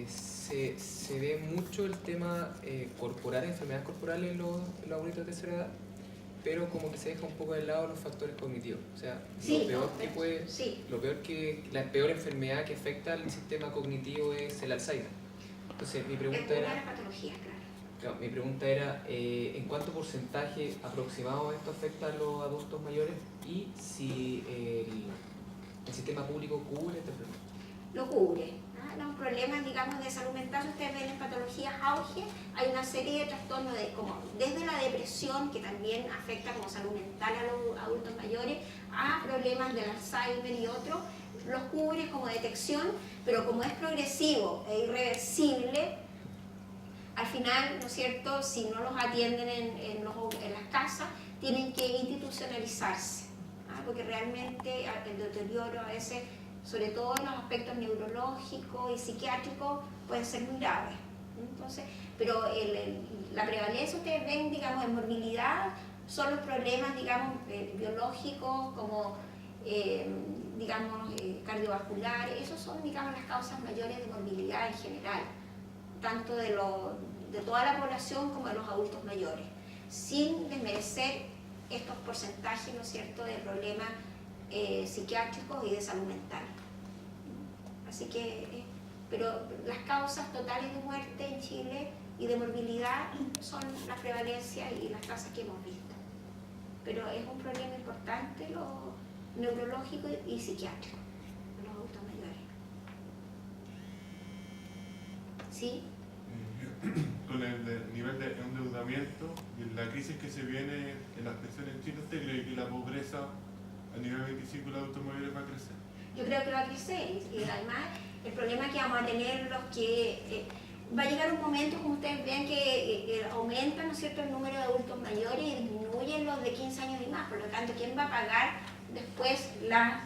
D: se ve mucho el tema corporal, enfermedades corporales en los adultos de tercera edad, pero como que se deja un poco de lado los factores cognitivos. O sea,
B: Sí,
D: la peor enfermedad que afecta al sistema cognitivo es el Alzheimer. Entonces, mi pregunta
B: Es una de las patologías, claro.
D: mi pregunta era ¿en cuánto porcentaje aproximado esto afecta a los adultos mayores y si el sistema público cubre este problema?
B: Lo cubre. Los problemas, digamos, de salud mental, ustedes ven en patologías auge, hay una serie de trastornos desde la depresión, que también afecta como salud mental a los adultos mayores, a problemas del Alzheimer y otros. Los cubre como detección, pero como es progresivo e irreversible, al final, ¿no es cierto?, si no los atienden en las casas, tienen que institucionalizarse, porque realmente el deterioro a veces, sobre todo en los aspectos neurológicos y psiquiátricos, pueden ser muy graves. Entonces, pero la prevalencia, ustedes ven, digamos, en morbilidad, son los problemas, digamos, biológicos, como, digamos, cardiovasculares. Esos son, digamos, las causas mayores de morbilidad en general, tanto de toda la población como de los adultos mayores, sin desmerecer estos porcentajes, ¿no es cierto?, de problemas psiquiátricos y de salud mental. Así que, pero las causas totales de muerte en Chile y de morbilidad son la prevalencia y las tasas que hemos visto. Pero es un problema importante lo neurológico y psiquiátrico en los adultos mayores. ¿Sí?
E: Con el nivel de endeudamiento y la crisis que se viene en las pensiones en Chile, ¿usted cree que la pobreza a nivel 25 de los adultos mayores va a crecer?
B: Yo creo que va a crecer y además el problema que vamos a tener los que va a llegar un momento, como ustedes ven, que aumenta, ¿no es cierto?, el número de adultos mayores y disminuyen los de 15 años y más. Por lo tanto, ¿quién va a pagar después las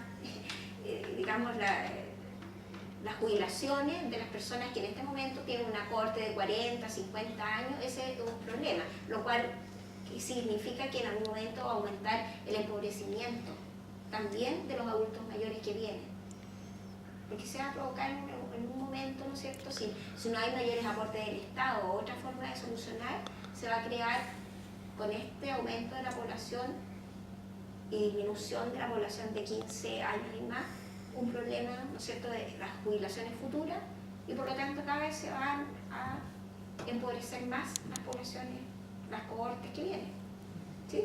B: jubilaciones de las personas que en este momento tienen una corte de 40, 50 años? Ese es un problema, lo cual significa que en algún momento va a aumentar el empobrecimiento también de los adultos mayores que vienen, porque se va a provocar en un momento, ¿no es cierto?, si no hay mayores aportes del Estado o otra forma de solucionar, se va a crear con este aumento de la población y disminución de la población de 15 años y más, un problema, ¿no es cierto?, de las jubilaciones futuras, y por lo tanto cada vez se van a empobrecer más las poblaciones, las cohortes que vienen. ¿Sí?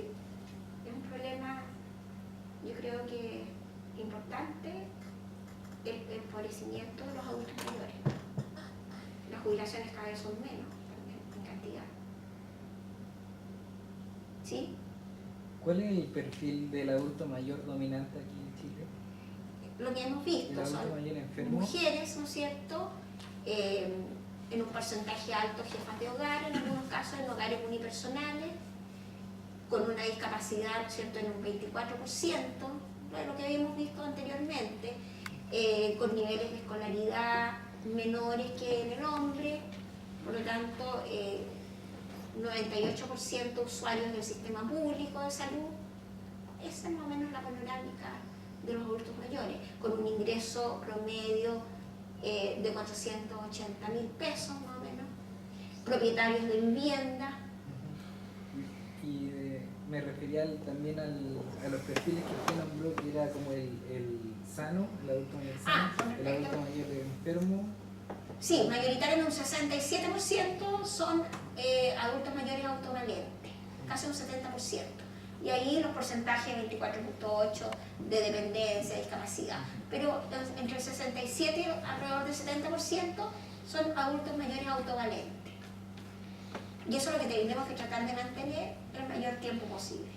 B: Es un problema, yo creo que importante, el empobrecimiento de los adultos mayores. Las jubilaciones cada vez son menos también en cantidad. ¿Sí?
F: ¿Cuál es el perfil del adulto mayor dominante aquí en Chile?
B: Lo que hemos visto son mujeres, ¿no es cierto?, en un porcentaje alto jefas de hogar, en algunos casos en hogares unipersonales, con una discapacidad, ¿no es cierto?, en un 24%, de lo que habíamos visto anteriormente, con niveles de escolaridad menores que en el hombre, por lo tanto, 98% usuarios del sistema público de salud. Esa es más o menos la panorámica de los adultos mayores, con un ingreso promedio de 480.000 pesos más o menos, propietarios de vivienda.
F: Y me refería también a los perfiles que usted nombró, que era como el sano, el adulto mayor sano, el adulto mayor enfermo.
B: Sí, mayoritariamente un 67% son adultos mayores autovalentes, casi un 70%. Y ahí los porcentajes 24.8 de dependencia, discapacidad. Pero entre el 67 y alrededor del 70% son adultos mayores autovalentes. Y eso es lo que tenemos que tratar de mantener el mayor tiempo posible.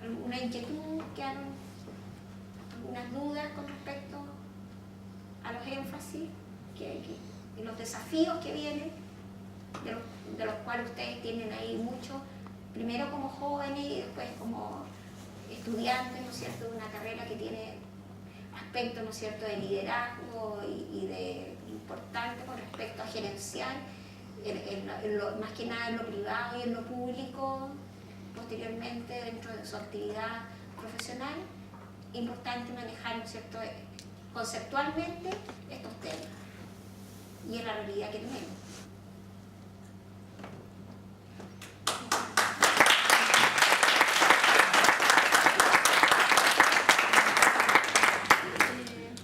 B: ¿Alguna inquietud? ¿Algunas dudas con respecto a los énfasis y los desafíos que vienen, de los cuales ustedes tienen ahí mucho, primero como jóvenes y después como estudiantes, ¿no es cierto?, de una carrera que tiene aspectos, ¿no es cierto?, de liderazgo y de importante con respecto a gerenciar, más que nada en lo privado y en lo público, posteriormente dentro de su actividad profesional. Importante manejar, ¿no es cierto?, conceptualmente estos temas y en la realidad que tenemos.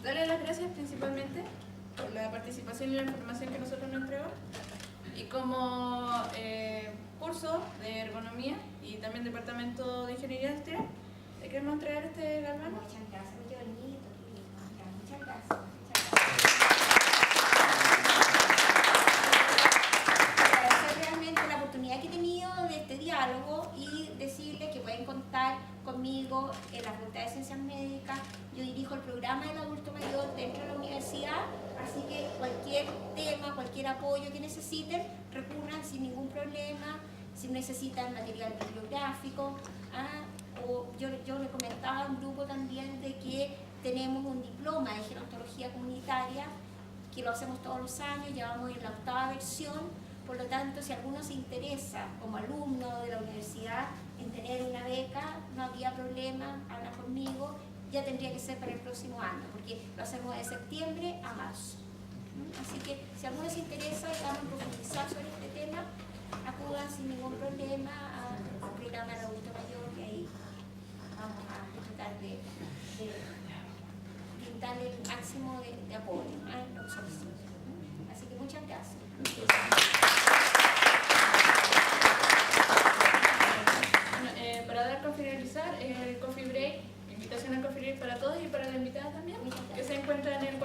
A: Darle las gracias principalmente por la participación y la información que nosotros nos entregó, y como curso de ergonomía y también departamento de ingeniería industrial, le queremos entregar este galvano.
B: Muchas gracias, muy bonito. Muchas gracias. Agradecer realmente la oportunidad que he tenido de este diálogo y decirles que pueden contar conmigo en la Facultad de Ciencias Médicas. Yo dirijo el programa del adulto mayor dentro de la universidad, así que cualquier tema, cualquier apoyo que necesiten, recurran sin ningún problema. Si necesitan material bibliográfico, o yo le comentaba a un grupo también de que tenemos un diploma de gerontología comunitaria que lo hacemos todos los años, ya vamos en la 8ª versión. Por lo tanto, si alguno se interesa como alumno de la universidad en tener una beca, no habría problema, habla conmigo. Ya tendría que ser para el próximo año, porque lo hacemos de septiembre a marzo. Así que si alguno se interesa y vamos a profundizar sobre este tema, acudan sin ningún problema al programa del adulto mayor, y ahí vamos a tratar de brindarle el máximo de apoyo a los solicitudes. Así que muchas gracias.
A: Para dar con finalizar el coffee break, invitación al coffee break para todos y para la invitada también, que se encuentra en el